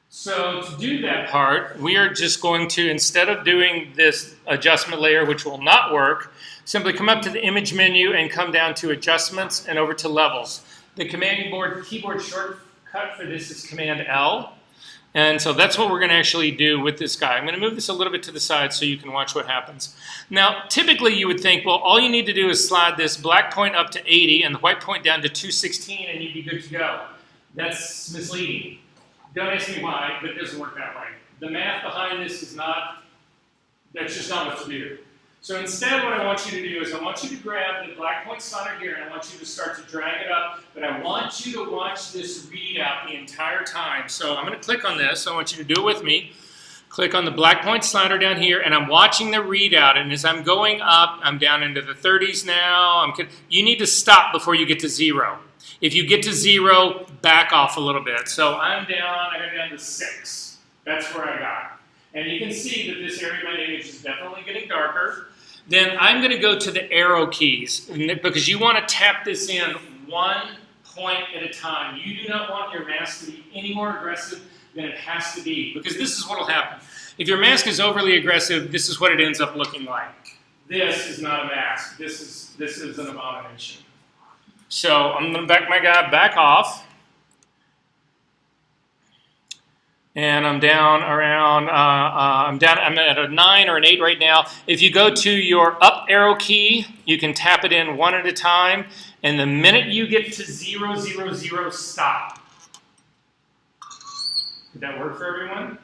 So to do that part, we are just going to, instead of doing this adjustment layer, which will not work, simply come up to the image menu and come down to adjustments and over to levels. The keyboard shortcut for this is Command L. And so that's what we're going to actually do with this guy. I'm going to move this a little bit to the side so you can watch what happens. Now, typically you would think, well, all you need to do is slide this black point up to 80 and the white point down to 216 and you'd be good to go. That's misleading. Don't ask me why, but it doesn't work that way. The math behind this is not, that's just not what to do. So instead what I want you to do is I want you to grab the black point slider here and I want you to start to drag it up, but I want you to watch this readout the entire time. So I'm going to click on this. I want you to do it with me. Click on the black point slider down here and I'm watching the readout, and as I'm going up, I'm down into the 30s now. You need to stop before you get to 0. If you get to 0, back off a little bit. So I got down to 6. That's where I got. And you can see that this area of my image is definitely getting darker. Then I'm going to go to the arrow keys, because you want to tap this in one point at a time. You do not want your mask to be any more aggressive than it has to be, because this is what will happen. If your mask is overly aggressive, this is what it ends up looking like. This is not a mask. This is an abomination. So I'm going to back my guy back off. And I'm down around, I'm at a 9 or an 8 right now. If you go to your up arrow key, you can tap it in one at a time. And the minute you get to 0, 0, 0, stop. Did that work for everyone?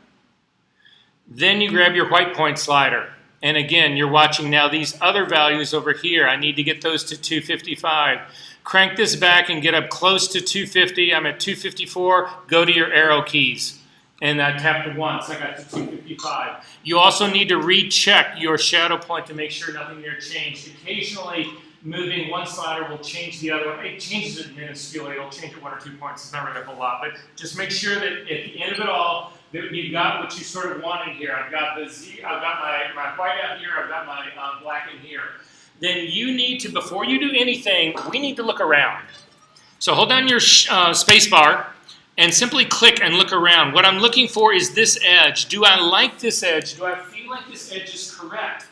Then you grab your white point slider. And again, you're watching now these other values over here. I need to get those to 255. Crank this back and get up close to 250. I'm at 254. Go to your arrow keys. And I tapped it once. I got to 255. You also need to recheck your shadow point to make sure nothing there changed. Occasionally, moving one slider will change the other one. It changes it minusculely. It'll change it 1 or 2 points. It's not really a whole lot. But just make sure that at the end of it all, that you've got what you sort of want in here. I've got my white out here. I've got my black in here. Then you need to, before you do anything, we need to look around. So hold down your space bar and simply click and look around. What I'm looking for is this edge. Do I like this edge? Do I feel like this edge is correct?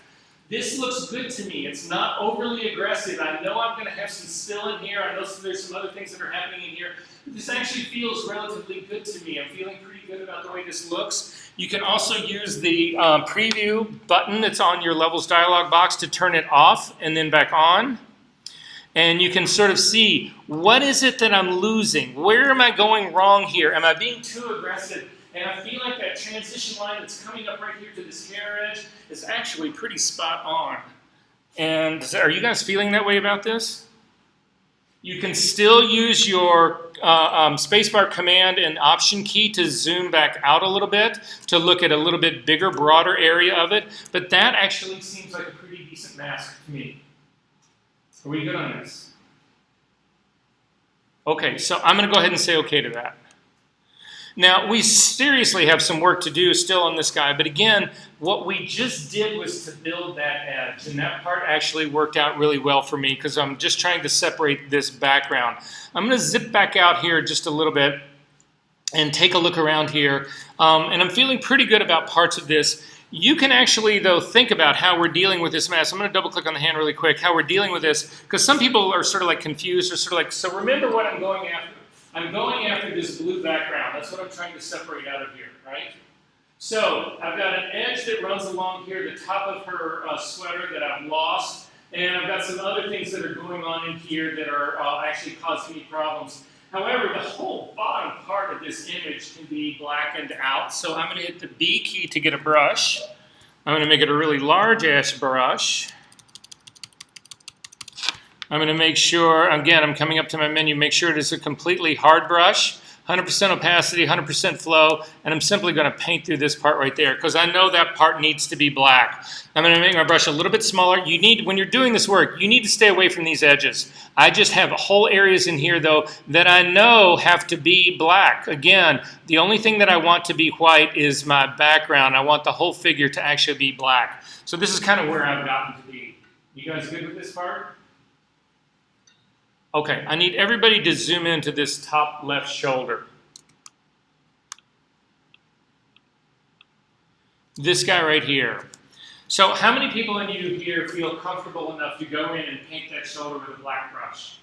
This looks good to me. It's not overly aggressive. I know I'm going to have some spill in here. I know there's some other things that are happening in here. But this actually feels relatively good to me. I'm feeling pretty good about the way this looks. You can also use the preview button that's on your levels dialog box to turn it off and then back on. And you can sort of see, what is it that I'm losing? Where am I going wrong here? Am I being too aggressive? And I feel like that transition line that's coming up right here to this hair edge is actually pretty spot on. And are you guys feeling that way about this? You can still use your spacebar command and option key to zoom back out a little bit to look at a little bit bigger, broader area of it. But that actually seems like a pretty decent mask to me. Are we good on this? Okay, so I'm going to go ahead and say okay to that. Now, we seriously have some work to do still on this guy, but again, what we just did was to build that edge, and that part actually worked out really well for me because I'm just trying to separate this background. I'm going to zip back out here just a little bit and take a look around here, and I'm feeling pretty good about parts of this. You can actually, though, think about how we're dealing with this mask. I'm going to double-click on the hand really quick, how we're dealing with this, because some people are sort of like confused or sort of like, so remember what I'm going after. I'm going after this blue background. That's what I'm trying to separate out of here, right? So I've got an edge that runs along here, the top of her sweater that I've lost, and I've got some other things that are going on in here that are actually causing me problems. However, the whole bottom part of this image can be blackened out, so I'm going to hit the B key to get a brush. I'm going to make it a really large-ass brush. I'm going to make sure, again, I'm coming up to my menu, make sure it is a completely hard brush, 100% opacity, 100% flow, and I'm simply going to paint through this part right there because I know that part needs to be black. I'm going to make my brush a little bit smaller. You need, when you're doing this work, you need to stay away from these edges. I just have whole areas in here, though, that I know have to be black. Again, the only thing that I want to be white is my background. I want the whole figure to actually be black. So this is kind of where I've gotten to be. You guys good with this part? Okay, I need everybody to zoom into this top left shoulder. This guy right here. So how many people in you here feel comfortable enough to go in and paint that shoulder with a black brush?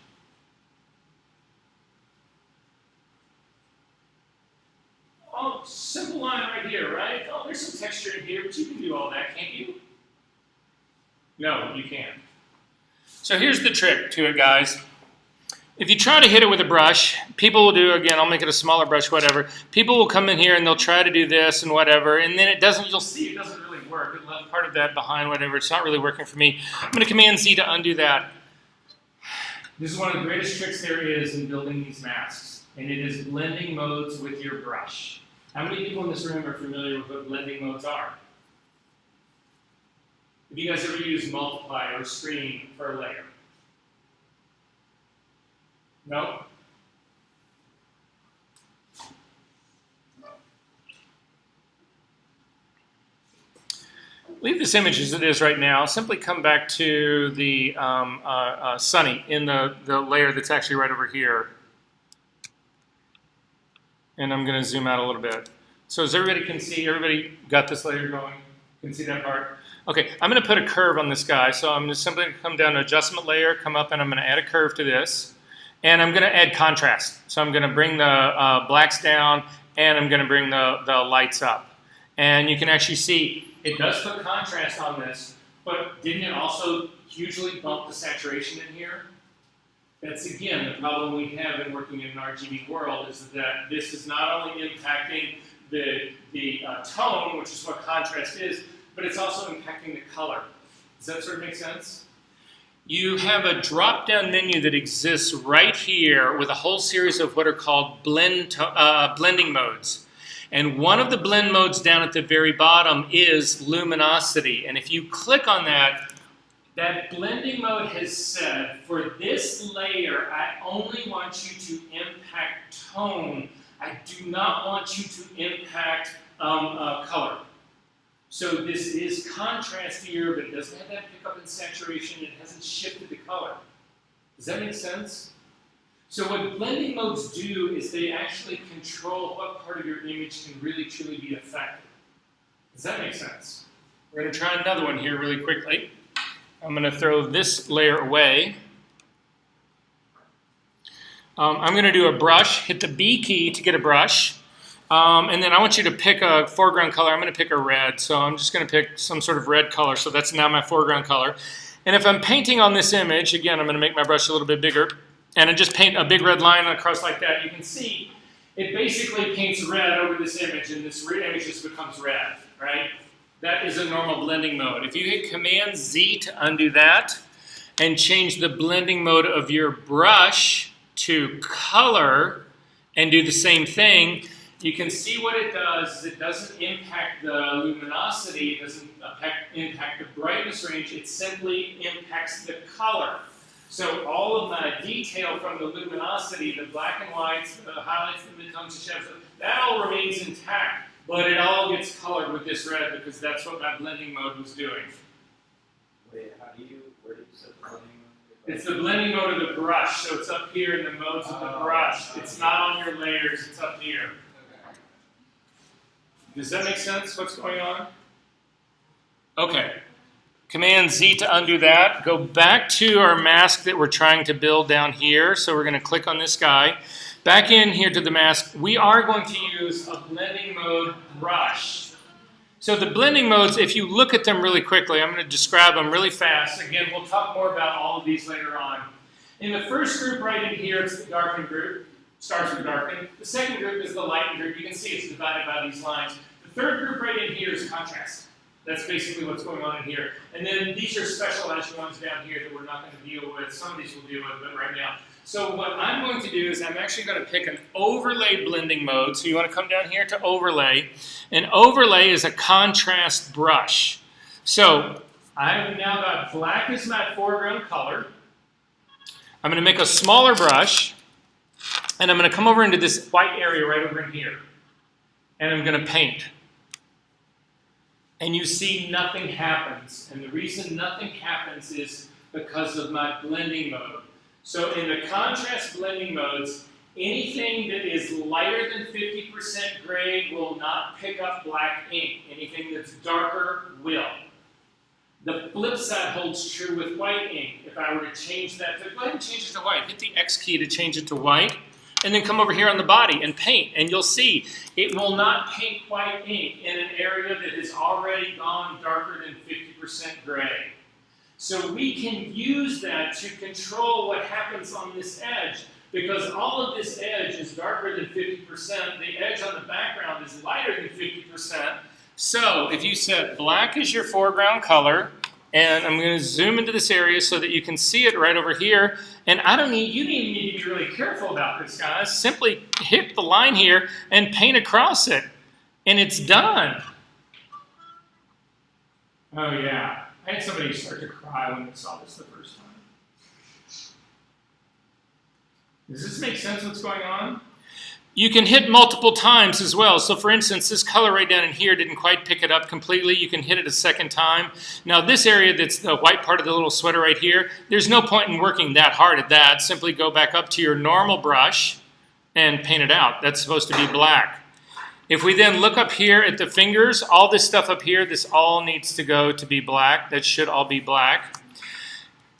Oh, simple line right here, right? Oh, there's some texture in here, but you can do all that, can't you? No, you can't. So here's the trick to it, guys. If you try to hit it with a brush, people will do, again, I'll make it a smaller brush, whatever. People will come in here and they'll try to do this and whatever, and then it doesn't, you'll see it doesn't really work. It left part of that behind, whatever. It's not really working for me. I'm going to Command Z to undo that. This is one of the greatest tricks there is in building these masks, and it is blending modes with your brush. How many people in this room are familiar with what blending modes are? Have you guys ever used multiply or screen for a layer? No? Leave this image as it is right now. Simply come back to the Sunny in the layer that's actually right over here. And I'm going to zoom out a little bit. So as everybody can see, everybody got this layer going? Can see that part? Okay, I'm going to put a curve on this guy. So I'm just simply going to come down to adjustment layer, come up, and I'm going to add a curve to this. And I'm going to add contrast. So I'm going to bring the blacks down, and I'm going to bring the lights up. And you can actually see it does put contrast on this, but didn't it also hugely bump the saturation in here? That's, again, the problem we have in working in an RGB world is that this is not only impacting the tone, which is what contrast is, but it's also impacting the color. Does that sort of make sense? You have a drop-down menu that exists right here with a whole series of what are called blending modes. And one of the blend modes down at the very bottom is luminosity. And if you click on that, that blending mode has said, for this layer, I only want you to impact tone. I do not want you to impact color. So this is contrastier, but it doesn't have that pickup in saturation. It hasn't shifted the color. Does that make sense? So what blending modes do is they actually control what part of your image can really truly be affected. Does that make sense? We're going to try another one here really quickly. I'm going to throw this layer away. I'm going to do a brush, hit the B key to get a brush. And then I want you to pick a foreground color. I'm going to pick a red. So I'm just going to pick some sort of red color. So that's now my foreground color. And if I'm painting on this image, again, I'm going to make my brush a little bit bigger. And I just paint a big red line across like that. You can see it basically paints red over this image, and this image just becomes red, right? That is a normal blending mode. If you hit Command Z to undo that and change the blending mode of your brush to color and do the same thing, you can see what it does is it doesn't impact the luminosity, it doesn't impact the brightness range, it simply impacts the color. So all of my detail from the luminosity, the black and whites, the highlights, the midtones, the shadows, that all remains intact, but it all gets colored with this red because that's what my blending mode was doing. Wait, where do you set the blending mode? It's the blending mode of the brush, so it's up here in the modes of the brush. It's not on your layers, it's up here. Does that make sense, what's going on? Okay. Command Z to undo that. Go back to our mask that we're trying to build down here. So we're going to click on this guy. Back in here to the mask, we are going to use a blending mode brush. So the blending modes, if you look at them really quickly, I'm going to describe them really fast. Again, we'll talk more about all of these later on. In the first group right in here, it's the darken group. Starts with darken. The second group is the lighten group. You can see it's divided by these lines. The third group right in here is contrast. That's basically what's going on in here. And then these are specialized ones down here that we're not going to deal with. Some of these we'll deal with, but right now. So what I'm going to do is I'm actually going to pick an overlay blending mode. So you want to come down here to overlay. And overlay is a contrast brush. So I have now got black as my foreground color. I'm going to make a smaller brush. And I'm going to come over into this white area right over in here. And I'm going to paint. And you see nothing happens. And the reason nothing happens is because of my blending mode. So in the contrast blending modes, anything that is lighter than 50% gray will not pick up black ink. Anything that's darker will. The flip side holds true with white ink. If I were to change that, go ahead and change it to white. Hit the X key to change it to white. And then come over here on the body and paint. And you'll see it will not paint white ink in an area that has already gone darker than 50% gray. So we can use that to control what happens on this edge. Because all of this edge is darker than 50%. The edge on the background is lighter than 50%. So if you set black as your foreground color, and I'm going to zoom into this area so that you can see it right over here. And you don't even need to be really careful about this, guys. Simply hit the line here and paint across it. And it's done. Oh, yeah. I had somebody start to cry when they saw this the first time. Does this make sense what's going on? You can hit multiple times as well. So for instance, this color right down in here didn't quite pick it up completely. You can hit it a second time. Now this area that's the white part of the little sweater right here, there's no point in working that hard at that. Simply go back up to your normal brush and paint it out. That's supposed to be black. If we then look up here at the fingers, all this stuff up here, this all needs to go to be black. That should all be black.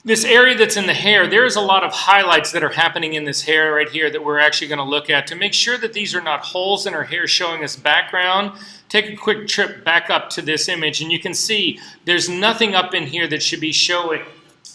This area that's in the hair, there is a lot of highlights that are happening in this hair right here that we're actually going to look at. To make sure that these are not holes in our hair showing us background, take a quick trip back up to this image and you can see there's nothing up in here that should be showing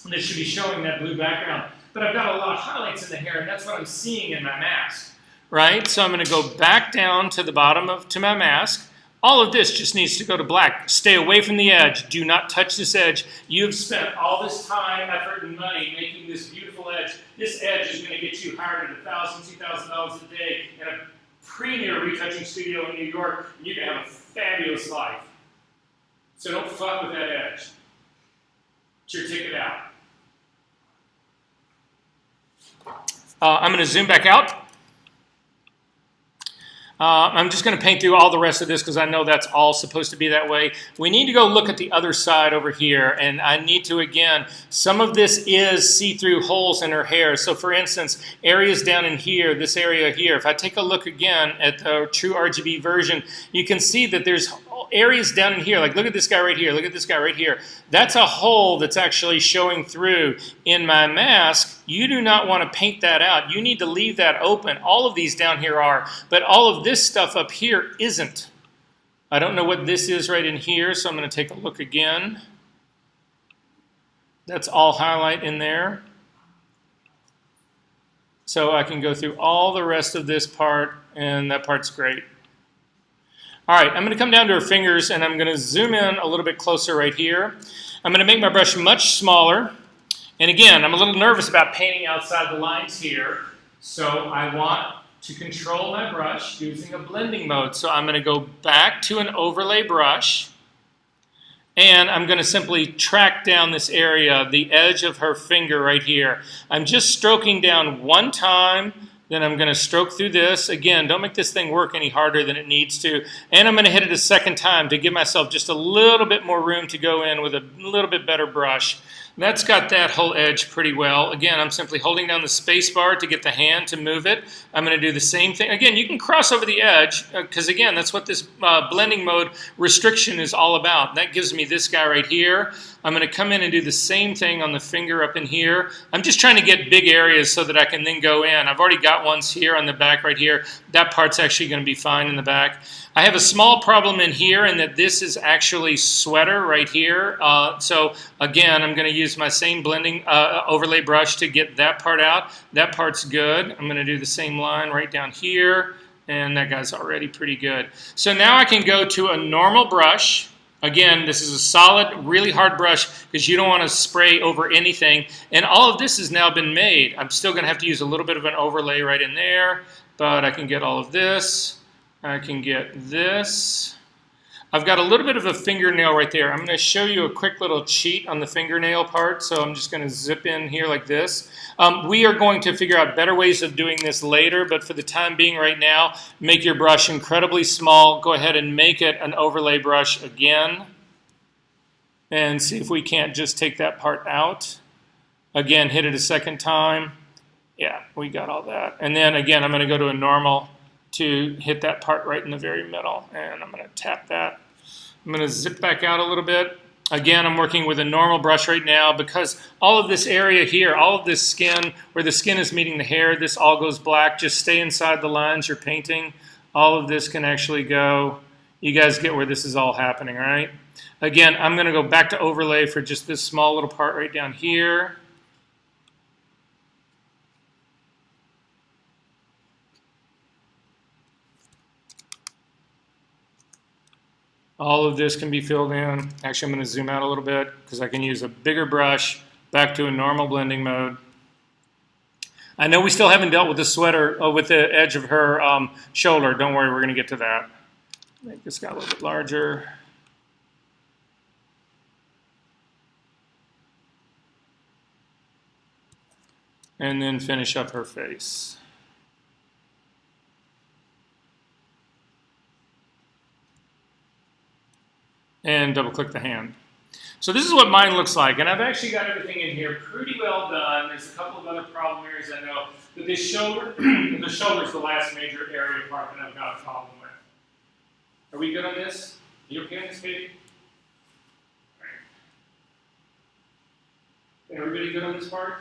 that blue background. But I've got a lot of highlights in the hair and that's what I'm seeing in my mask. Right? So I'm going to go back down to the bottom to my mask. All of this just needs to go to black. Stay away from the edge. Do not touch this edge. You've spent all this time, effort, and money making this beautiful edge. This edge is going to get you hired at $1,000, $2,000 a day in a premier retouching studio in New York, and you're going to have a fabulous life. So don't fuck with that edge. It's your ticket out. I'm going to zoom back out. I'm just going to paint through all the rest of this because I know that's all supposed to be that way. We need to go look at the other side over here, and I need to, again, some of this is see-through holes in her hair. So for instance, areas down in here, this area here, if I take a look again at the true RGB version, you can see that there's areas down in here, like look at this guy right here, look at this guy right here. That's a hole that's actually showing through in my mask. You do not want to paint that out. You need to leave that open. All of these down here are, but all of this stuff up here isn't. I don't know what this is right in here, so I'm going to take a look again. That's all highlight in there. So I can go through all the rest of this part, and that part's great. All right, I'm going to come down to her fingers, and I'm going to zoom in a little bit closer right here. I'm going to make my brush much smaller. And again, I'm a little nervous about painting outside the lines here. So I want to control my brush using a blending mode. So I'm going to go back to an overlay brush. And I'm going to simply track down this area, the edge of her finger right here. I'm just stroking down one time. Then I'm going to stroke through this. Again, don't make this thing work any harder than it needs to. And I'm going to hit it a second time to give myself just a little bit more room to go in with a little bit better brush. That's got that whole edge pretty well. Again, I'm simply holding down the space bar to get the hand to move it. I'm going to do the same thing. Again, you can cross over the edge because, again, that's what this blending mode restriction is all about. That gives me this guy right here. I'm going to come in and do the same thing on the finger up in here. I'm just trying to get big areas so that I can then go in. I've already got ones here on the back right here. That part's actually going to be fine in the back. I have a small problem in here in that this is actually sweater right here. So again, I'm going to use my same blending overlay brush to get that part out. That part's good. I'm going to do the same line right down here. And that guy's already pretty good. So now I can go to a normal brush. Again, this is a solid, really hard brush because you don't want to spray over anything. And all of this has now been made. I'm still going to have to use a little bit of an overlay right in there, but I can get all of this. I can get this. I've got a little bit of a fingernail right there. I'm going to show you a quick little cheat on the fingernail part. So I'm just going to zip in here like this. We are going to figure out better ways of doing this later, but for the time being right now, make your brush incredibly small. Go ahead and make it an overlay brush again. And see if we can't just take that part out. Again, hit it a second time. Yeah, we got all that. And then again, I'm going to go to a normal to hit that part right in the very middle. And I'm going to tap that. I'm going to zip back out a little bit. Again, I'm working with a normal brush right now because all of this area here, all of this skin, where the skin is meeting the hair, this all goes black. Just stay inside the lines you're painting. All of this can actually go. You guys get where this is all happening, right? Again, I'm going to go back to overlay for just this small little part right down here. All of this can be filled in. Actually, I'm going to zoom out a little bit because I can use a bigger brush, back to a normal blending mode. I know we still haven't dealt with the sweater, with the edge of her shoulder. Don't worry, we're going to get to that. Make this guy a little bit larger. And then finish up her face. And double click the hand. So this is what mine looks like, and I've actually got everything in here pretty well done. There's a couple of other problem areas I know, but this shoulder, the shoulder is the last major area part that I've got a problem with. Are we good on this? Are you okay on this, baby? All right. Everybody good on this part?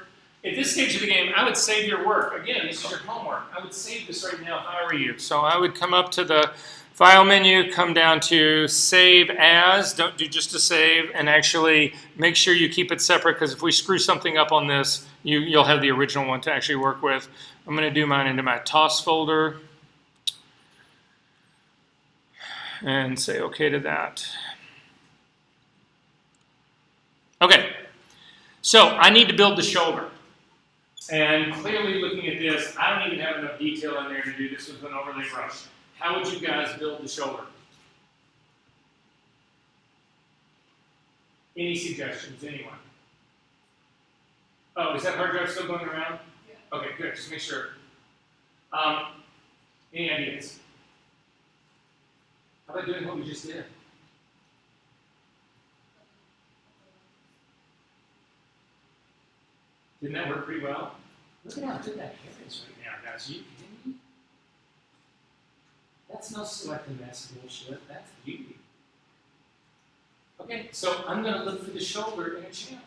At this stage of the game, I would save your work. Again, this is your homework. I would save this right now if I were you. So I would come up to the File menu, come down to Save As. Don't do just a save, and actually make sure you keep it separate because if we screw something up on this, you'll have the original one to actually work with. I'm going to do mine into my Toss folder and say OK to that. OK, so I need to build the shoulder. And clearly looking at this, I don't even have enough detail in there to do this with an overlay brush. How would you guys build the shoulder? Any suggestions, anyone? Oh, is that hard drive still going around? Yeah. Okay, good, just make sure. Any ideas? How about doing what we just did? Didn't that work pretty well? Look at how good that hair is right now, guys. You kidding me? That's no select and mask bullshit. That's beauty. Okay, so I'm going to look for the shoulder in a channel.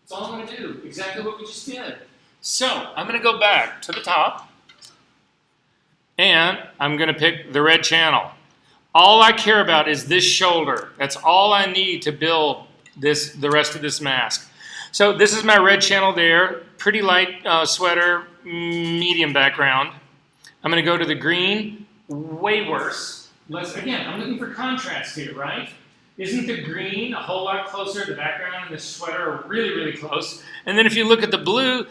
That's all I'm going to do. Exactly what we just did. So I'm going to go back to the top, and I'm going to pick the red channel. All I care about is this shoulder. That's all I need to build the rest of this mask. So this is my red channel there. Pretty light sweater, medium background. I'm going to go to the green, way worse. Again, I'm looking for contrast here, right? Isn't the green a whole lot closer? The background and the sweater are really, really close. And then if you look at the blue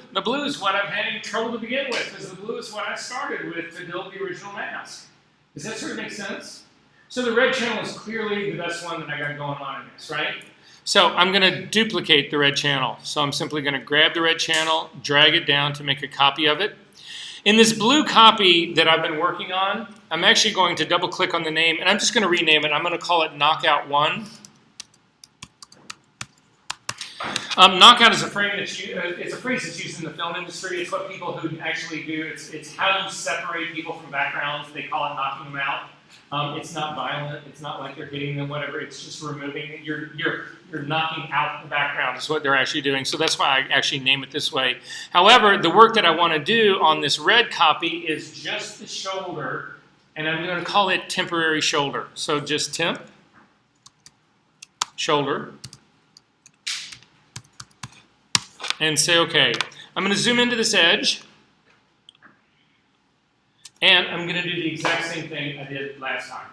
is what I'm having trouble to begin with, because the blue is what I started with to build the original mask. Does that sort of make sense? So the red channel is clearly the best one that I got going on in this, right? So I'm going to duplicate the red channel. So I'm simply going to grab the red channel, drag it down to make a copy of it. In this blue copy that I've been working on, I'm actually going to double click on the name, and I'm just going to rename it. I'm going to call it Knockout 1. Knockout is a phrase that's used in the film industry. It's what people who actually do. It's how you separate people from backgrounds. They call it knocking them out. It's not violent. It's not like you're hitting them, whatever. It's just removing. You're knocking out the background is what they're actually doing. So that's why I actually name it this way. However, the work that I want to do on this red copy is just the shoulder, and I'm going to call it temporary shoulder. So just temp, shoulder, and say OK. I'm going to zoom into this edge. And I'm going to do the exact same thing I did last time.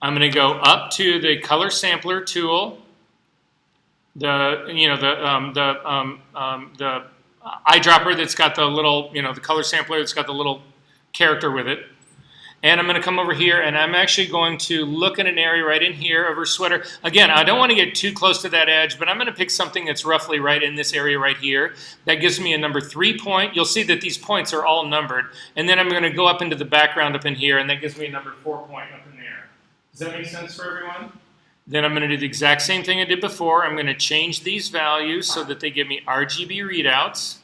I'm going to go up to the color sampler tool, the eyedropper that's got the little, the color sampler that's got the little character with it. And I'm going to come over here, and I'm actually going to look at an area right in here of her sweater. Again, I don't want to get too close to that edge, but I'm going to pick something that's roughly right in this area right here. That gives me a number 3 point. You'll see that these points are all numbered. And then I'm going to go up into the background up in here, and that gives me a number 4 point up in there. Does that make sense for everyone? Then I'm going to do the exact same thing I did before. I'm going to change these values so that they give me RGB readouts.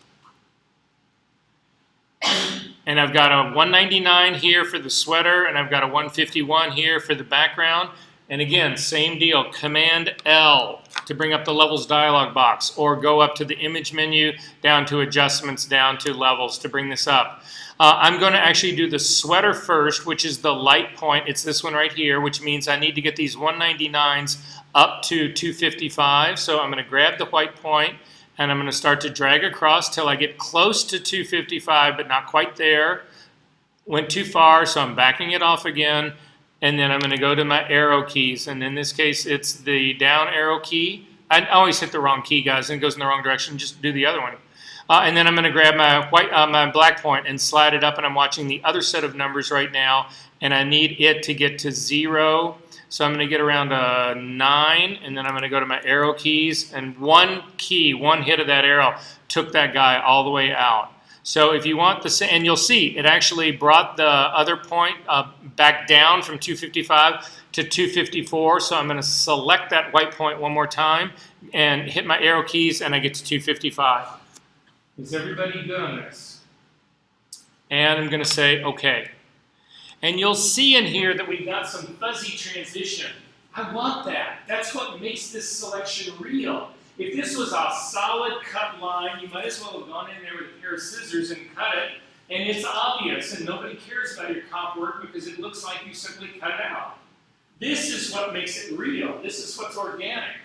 And I've got a 199 here for the sweater, and I've got a 151 here for the background. And again, same deal, Command L to bring up the levels dialog box, or go up to the image menu, down to adjustments, down to levels to bring this up. I'm going to actually do the sweater first, which is the light point. It's this one right here, which means I need to get these 199s up to 255. So I'm going to grab the white point, and I'm going to start to drag across till I get close to 255, but not quite there. Went too far, so I'm backing it off again. And then I'm going to go to my arrow keys. And in this case, it's the down arrow key. I always hit the wrong key, guys, and it goes in the wrong direction. Just do the other one. And then I'm going to grab my black point and slide it up. And I'm watching the other set of numbers right now. And I need it to get to 0. So I'm going to get around a 9, and then I'm going to go to my arrow keys, and one hit of that arrow took that guy all the way out. So if you want the, and you'll see it actually brought the other point back down from 255 to 254. So I'm going to select that white point one more time and hit my arrow keys, and I get to 255. Is everybody good on this? And I'm going to say OK. And you'll see in here that we've got some fuzzy transition. I want that. That's what makes this selection real. If this was a solid cut line, you might as well have gone in there with a pair of scissors and cut it. And it's obvious, and nobody cares about your comp work because it looks like you simply cut it out. This is what makes it real. This is what's organic.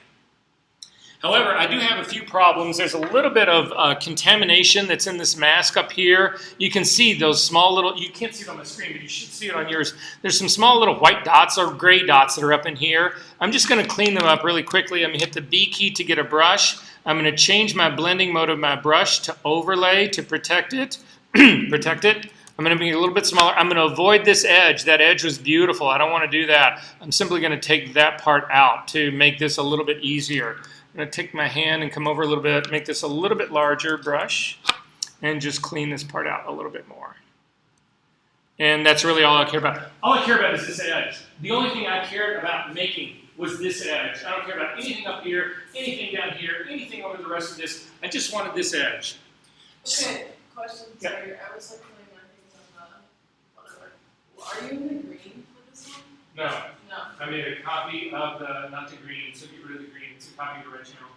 However, I do have a few problems. There's a little bit of contamination that's in this mask up here. You can see those small little, you can't see it on the screen, but you should see it on yours. There's some small little white dots or gray dots that are up in here. I'm just going to clean them up really quickly. I'm going to hit the B key to get a brush. I'm going to change my blending mode of my brush to overlay to protect it. Protect it. I'm going to be a little bit smaller. I'm going to avoid this edge. That edge was beautiful. I don't want to do that. I'm simply going to take that part out to make this a little bit easier. I'm going to take my hand and come over a little bit, make this a little bit larger brush, and just clean this part out a little bit more. And that's really all I care about. All I care about is this edge. The only thing I cared about making was this edge. I don't care about anything up here, anything down here, anything over the rest of this. I just wanted this edge. Okay, question. Yeah. Sorry, I was like putting my things on the whatever. Are you in the green for this one? No. No. I made a copy of the, not the green, so get rid of the green. It's a copy of the original.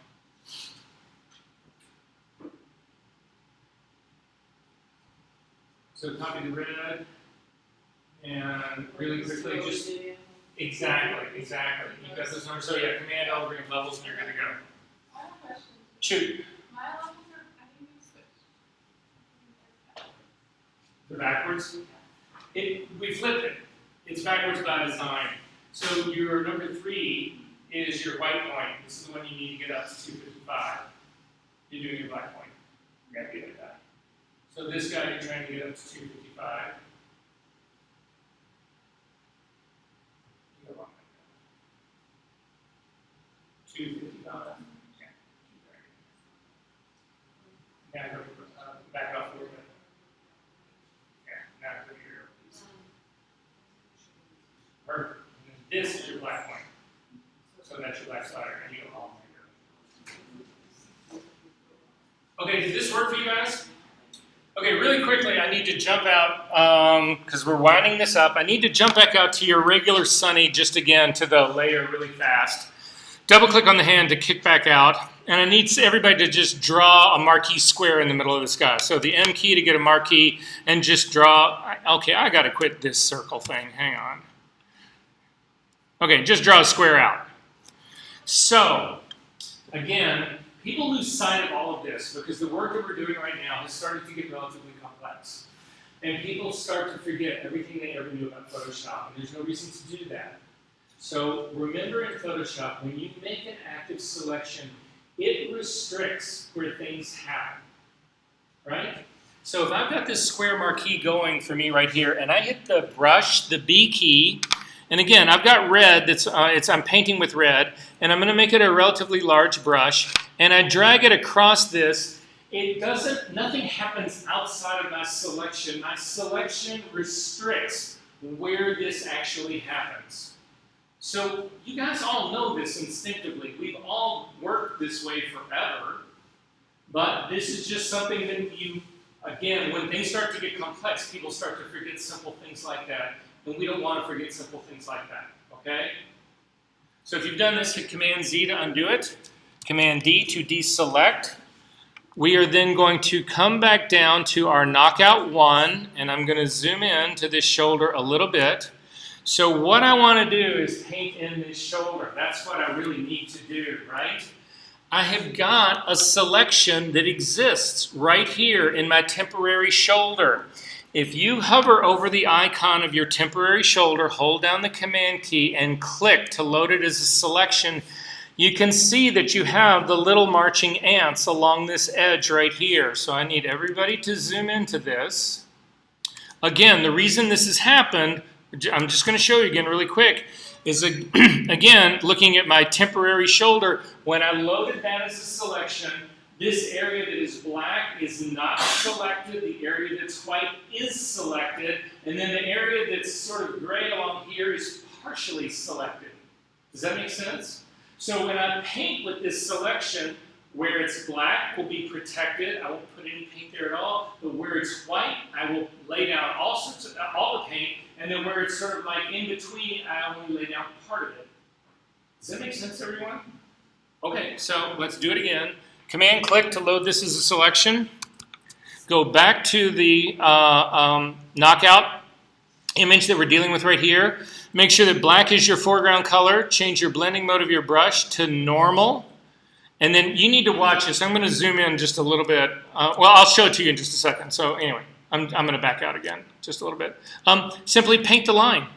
So copy the red, and really quickly just, exactly. You've got those numbers, so yeah, Command L, bring up levels, and you're good to go. I have a question. Shoot. My levels are, I think we switched. The backwards? We flipped it. It's backwards by design. So your number 3 is your white point. This is the one you need to get up to 255. You're doing your black point. You gotta be like that. So this guy, you're trying to get up to 255. You go wrong like that. 255. Yeah. Now go back off a little bit. Yeah, now go here, please. Perfect. And this is your black point. So that's your black slider, and you go all the way here. Okay, did this work for you guys? Okay, really quickly, I need to jump out, because we're winding this up. I need to jump back out to your regular Sunny just again to the layer really fast. Double click on the hand to kick back out. And I need everybody to just draw a marquee square in the middle of the sky. So the M key to get a marquee and just draw. Okay, I got to quit this circle thing. Hang on. Okay, just draw a square out. So, again, people lose sight of all of this because the work that we're doing right now has started to get relatively complex. And people start to forget everything they ever knew about Photoshop, and there's no reason to do that. So remember in Photoshop, when you make an active selection, it restricts where things happen, right? So if I've got this square marquee going for me right here, and I hit the brush, the B key, and again, I've got red, I'm painting with red, and I'm gonna make it a relatively large brush, and I drag it across this. Nothing happens outside of my selection. My selection restricts where this actually happens. So you guys all know this instinctively. We've all worked this way forever, but this is just something that you, again, when things start to get complex, people start to forget simple things like that, and we don't want to forget simple things like that, okay? So if you've done this, hit Command-Z to undo it, Command-D to deselect. We are then going to come back down to our knockout 1, and I'm going to zoom in to this shoulder a little bit. So what I want to do is paint in this shoulder. That's what I really need to do, right? I have got a selection that exists right here in my temporary shoulder. If you hover over the icon of your temporary shoulder, hold down the Command key and click to load it as a selection, you can see that you have the little marching ants along this edge right here. So I need everybody to zoom into this. Again, the reason this has happened, I'm just going to show you again really quick, is again, looking at my temporary shoulder, when I loaded that as a selection, this area that is black is not selected, the area that's white is selected, and then the area that's sort of gray along here is partially selected. Does that make sense? So when I paint with this selection, where it's black will be protected. I won't put any paint there at all. But where it's white, I will lay down all the paint. And then where it's sort of like in between, I only lay down part of it. Does that make sense, everyone? Okay, so let's do it again. Command-click to load this as a selection. Go back to the knockout image that we're dealing with right here. Make sure that black is your foreground color. Change your blending mode of your brush to normal. And then you need to watch this. I'm going to zoom in just a little bit. Well, I'll show it to you in just a second. So anyway, I'm going to back out again just a little bit. Simply paint the line,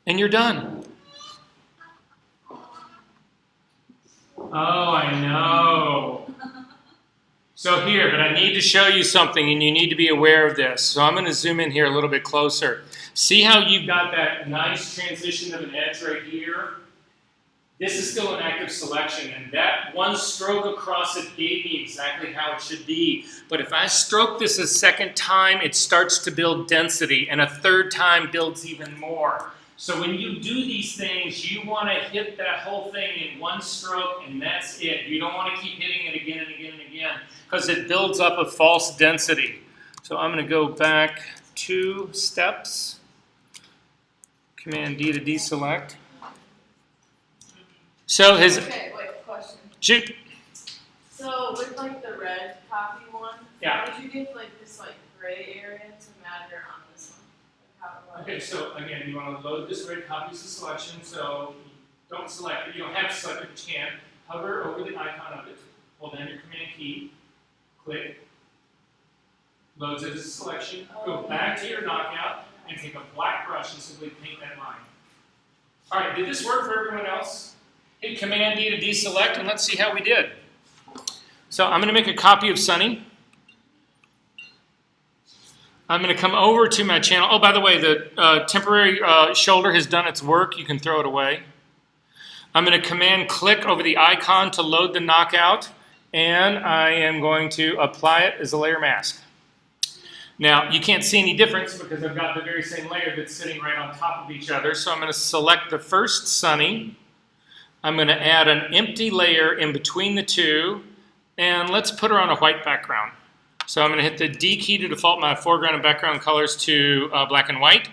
and you're done. Oh, I know. So here, but I need to show you something, and you need to be aware of this. So I'm going to zoom in here a little bit closer. See how you've got that nice transition of an edge right here? This is still an active selection, and that one stroke across it gave me exactly how it should be. But if I stroke this a second time, it starts to build density, and a third time builds even more. So when you do these things, you want to hit that whole thing in one stroke, and that's it. You don't want to keep hitting it again and again and again, because it builds up a false density. So I'm going to go back 2 steps. Command-D to deselect. So Okay, wait, question. Shoot. So with like the red copy one, Yeah. how did you get like this like gray area to matter on this one? Like how, Okay, so again, you want to load this red copy as a selection, so don't select it. You don't have to select it, but you can. Hover over the icon of it, hold down your Command key, click, Loads it as a selection. Go back to your knockout and take a black brush and simply paint that line. All right, did this work for everyone else? Hit Command D to deselect, and let's see how we did. So I'm going to make a copy of Sunny. I'm going to come over to my channel. Oh, by the way, the temporary shoulder has done its work. You can throw it away. I'm going to Command click over the icon to load the knockout, and I am going to apply it as a layer mask. Now, you can't see any difference because I've got the very same layer that's sitting right on top of each other. So I'm going to select the first Sunny. I'm going to add an empty layer in between the two, and let's put her on a white background. So I'm going to hit the D key to default my foreground and background colors to black and white.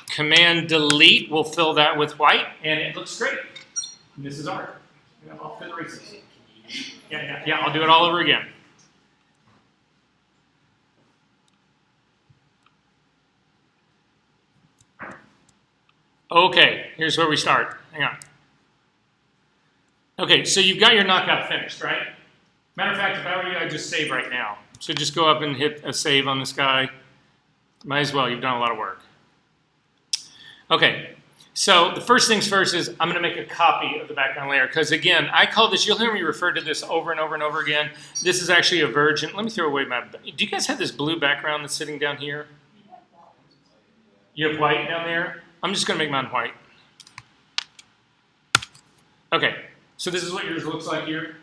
Command delete will fill that with white, and it looks great. And this is art. Off to the races. Yeah, I'll do it all over again. Okay, here's where we start. Hang on. Okay, so you've got your knockout finished, right? Matter of fact, if I were you, I'd just save right now. So just go up and hit a save on this guy. Might as well, you've done a lot of work. Okay, so the first things first is I'm going to make a copy of the background layer because again, I call this, you'll hear me refer to this over and over and over again. This is actually a virgin. Let me throw away my, do you guys have this blue background that's sitting down here? You have white down there? I'm just going to make mine white. Okay, so this is what yours looks like here.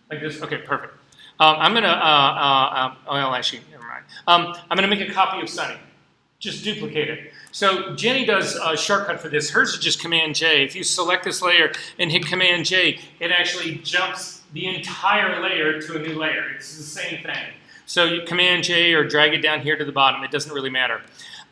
Like this? Okay, perfect. I'm going to, well, actually, never mind. I'm going to make a copy of Sunny. Just duplicate it. So Jenny does a shortcut for this. Hers is just Command J. If you select this layer and hit Command J, it actually jumps the entire layer to a new layer. It's the same thing. So you Command J or drag it down here to the bottom. It doesn't really matter.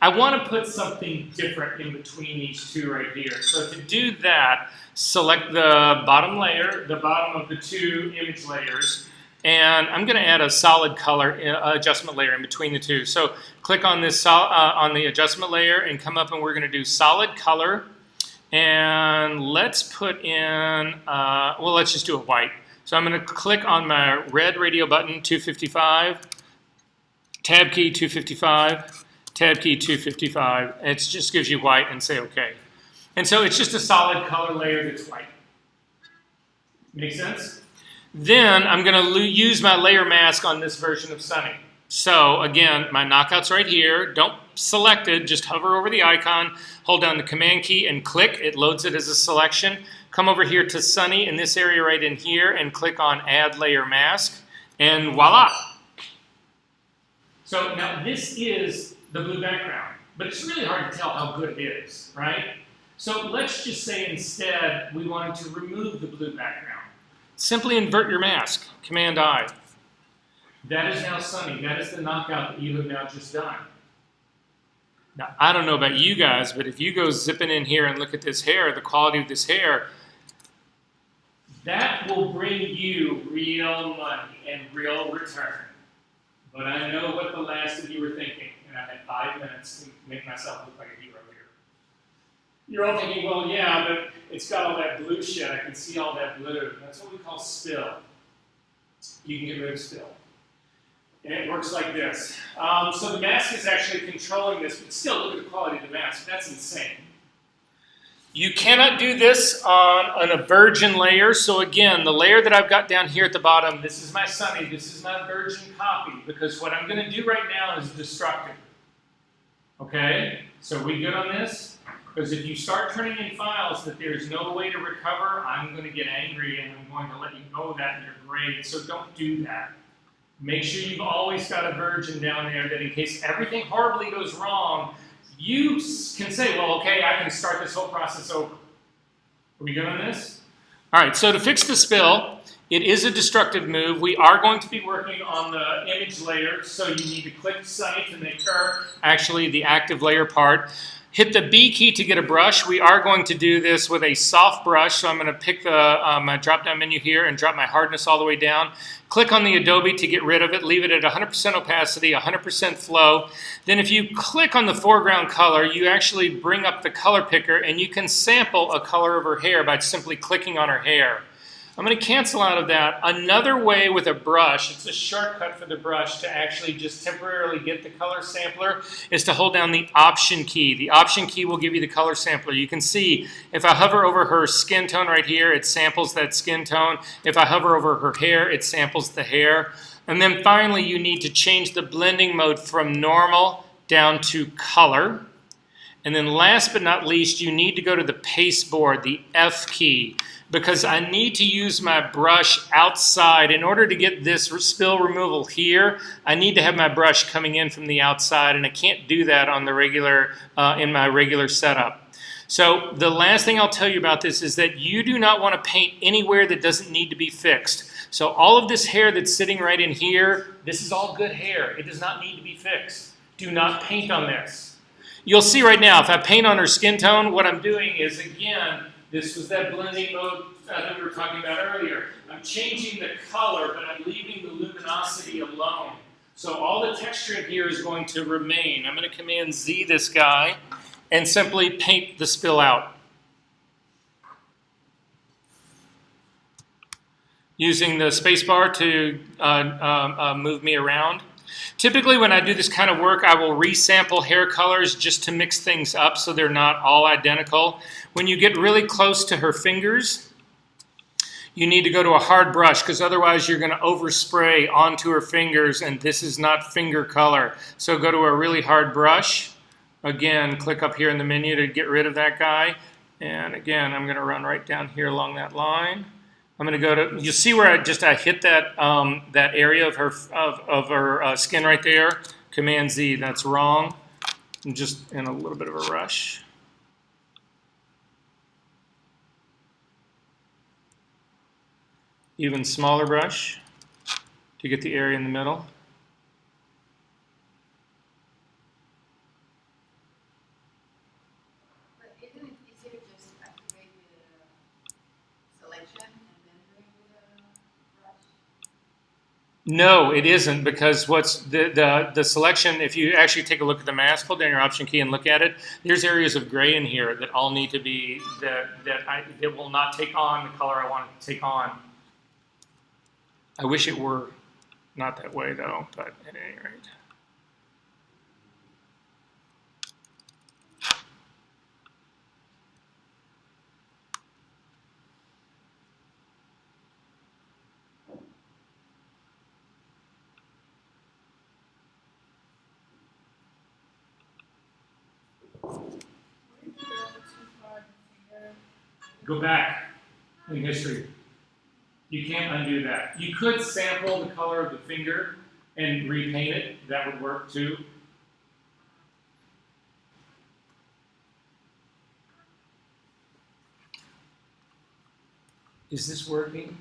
I want to put something different in between these two right here. So to do that, select the bottom layer, the bottom of the two image layers, and I'm going to add a solid color adjustment layer in between the two. So click on this on the adjustment layer and come up and we're going to do solid color. And let's put in, well, let's just do a white. So I'm going to click on my red radio button, 255, tab key 255, tab key 255. And it just gives you white and say OK. And so it's just a solid color layer that's white. Make sense? Then I'm going to use my layer mask on this version of Sunny. So again, my knockout's right here. Don't select it. Just hover over the icon, hold down the Command key, and click. It loads it as a selection. Come over here to Sunny in this area right in here and click on Add Layer Mask. And voila! So now this is the blue background. But it's really hard to tell how good it is, right? So let's just say instead we wanted to remove the blue background. Simply invert your mask, Command I. That is now Sunny. That is the knockout that you have now just done. Now, I don't know about you guys, but if you go zipping in here and look at this hair, the quality of this hair, that will bring you real money and real return. But I know what the last of you were thinking, and I had 5 minutes to make myself look like a hero here. You're all thinking, well, yeah, but it's got all that blue shit. I can see all that blue. That's what we call spill. You can get rid of spill. And it works like this. So the mask is actually controlling this, but still, look at the quality of the mask. That's insane. You cannot do this on a virgin layer. So again, the layer that I've got down here at the bottom, this is my Sunny, this is my virgin copy, because what I'm going to do right now is destructive. Okay? So we good on this? Because if you start turning in files that there's no way to recover, I'm going to get angry and I'm going to let you know that in your grade. So don't do that. Make sure you've always got a virgin down there that in case everything horribly goes wrong, you can say, well, okay, I can start this whole process over. Are we good on this? All right, so to fix the spill, it is a destructive move. We are going to be working on the image layer, so you need to click Sunny to make her actually the active layer part. Hit the B key to get a brush. We are going to do this with a soft brush, so I'm going to pick the my drop-down menu here and drop my hardness all the way down. Click on the Adobe to get rid of it. Leave it at 100% opacity, 100% flow. Then if you click on the foreground color, you actually bring up the color picker, and you can sample a color of her hair by simply clicking on her hair. I'm going to cancel out of that. Another way with a brush, it's a shortcut for the brush to actually just temporarily get the color sampler, is to hold down the Option key. The Option key will give you the color sampler. You can see if I hover over her skin tone right here, it samples that skin tone. If I hover over her hair, it samples the hair. And then finally, you need to change the blending mode from normal down to color. And then last but not least, you need to go to the paste board, the F key, because I need to use my brush outside. In order to get this spill removal here, I need to have my brush coming in from the outside, and I can't do that on the regular, in my regular setup. So the last thing I'll tell you about this is that you do not want to paint anywhere that doesn't need to be fixed. So all of this hair that's sitting right in here, this is all good hair. It does not need to be fixed. Do not paint on this. You'll see right now, if I paint on her skin tone, what I'm doing is, again, this was that blending mode that we were talking about earlier. I'm changing the color, but I'm leaving the luminosity alone. So all the texture in here is going to remain. I'm going to Command Z this guy and simply paint the spill out. Using the spacebar to move me around. Typically when I do this kind of work, I will resample hair colors just to mix things up so they're not all identical. When you get really close to her fingers, you need to go to a hard brush because otherwise you're going to overspray onto her fingers, and this is not finger color. So go to a really hard brush. Again, click up here in the menu to get rid of that guy. And again, I'm going to run right down here along that line. I'm going to go to, you see where I hit that that area of her skin right there? Command Z, that's wrong. I'm just in a little bit of a rush. Even smaller brush to get the area in the middle. But isn't it easier just to activate the selection and then doing the brush? No, it isn't, because what's the selection, if you actually take a look at the mask, hold down your Option key and look at it, there's areas of gray in here that all need to be, that will not take on the color I want it to take on. I wish it were not that way though, but at any rate. Go back in history. You can't undo that. You could sample the color of the finger and repaint it. That would work too. Is this working?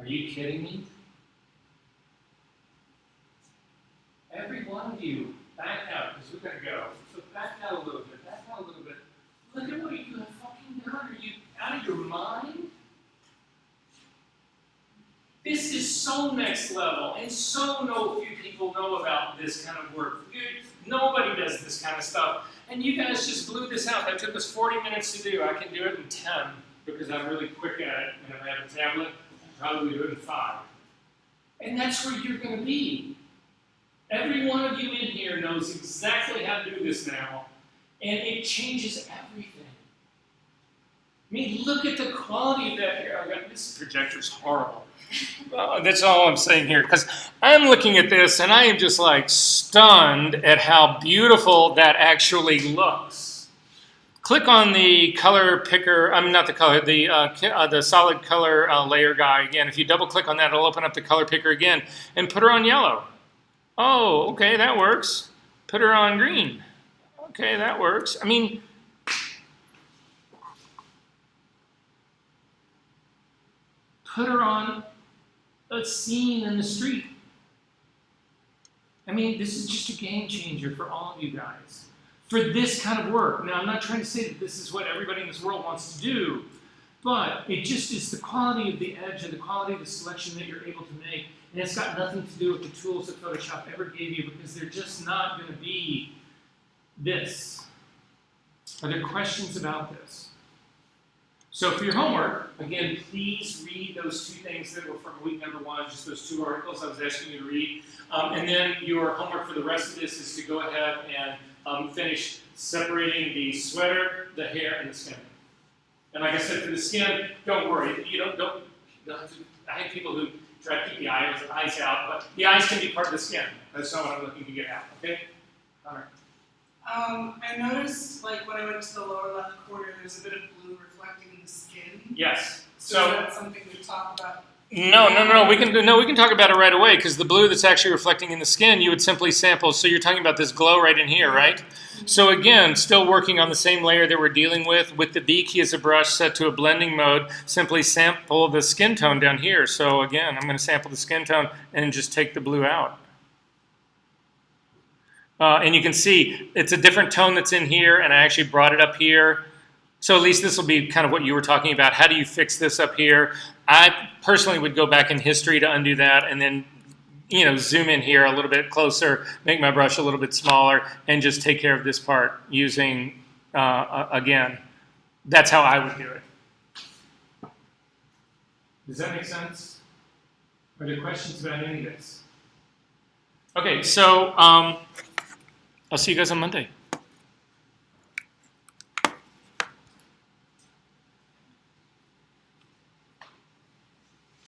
Are you kidding me? Every one of you, back out, because we're going to go. So back out a little bit, back out a little bit. Look at what you have fucking done. Are you out of your mind? This is so next level, and so few people know about this kind of work. Nobody does this kind of stuff. And you guys just blew this out. That took us 40 minutes to do. I can do it in 10 because I'm really quick at it. And if I have a tablet, I probably do it in 5. And that's where you're going to be. Every one of you in here knows exactly how to do this now. And it changes everything. I mean, look at the quality of that hair. This projector's horrible. That's all I'm saying here, because I'm looking at this and I am just like stunned at how beautiful that actually looks. Click on the color picker, not the color, the solid color layer guy again. If you double click on that, it'll open up the color picker again and put her on yellow. Oh, okay, that works. Put her on green. Okay, that works. I mean, put her on a scene in the street. I mean, this is just a game changer for all of you guys. For this kind of work. Now, I'm not trying to say that this is what everybody in this world wants to do, but it just is the quality of the edge and the quality of the selection that you're able to make. And it's got nothing to do with the tools that Photoshop ever gave you, because they're just not going to be this. Are there questions about this? So for your homework, again, please read those two things that were from week number 1, just those 2 articles I was asking you to read. And then your homework for the rest of this is to go ahead and finish separating the sweater, the hair, and the skin. And like I said, for the skin, don't worry. You don't I have people who try to keep the eyes out, but the eyes can be part of the skin. That's not what I'm looking to get at, okay? Connor. I noticed, like, when I went to the lower left corner, there's a bit of blue reflecting in the skin. Yes. So is that something we talk about? No. We can talk about it right away because the blue that's actually reflecting in the skin, you would simply sample. So you're talking about this glow right in here, right? Mm-hmm. So again, still working on the same layer that we're dealing with the B key as a brush set to a blending mode. Simply sample the skin tone down here. So again, I'm going to sample the skin tone and just take the blue out. And you can see it's a different tone that's in here, and I actually brought it up here. So at least this will be kind of what you were talking about. How do you fix this up here? I personally would go back in history to undo that and then, zoom in here a little bit closer, make my brush a little bit smaller, and just take care of this part using, again, that's how I would do it. Does that make sense? Are there questions about any of this? Okay, so I'll see you guys on Monday.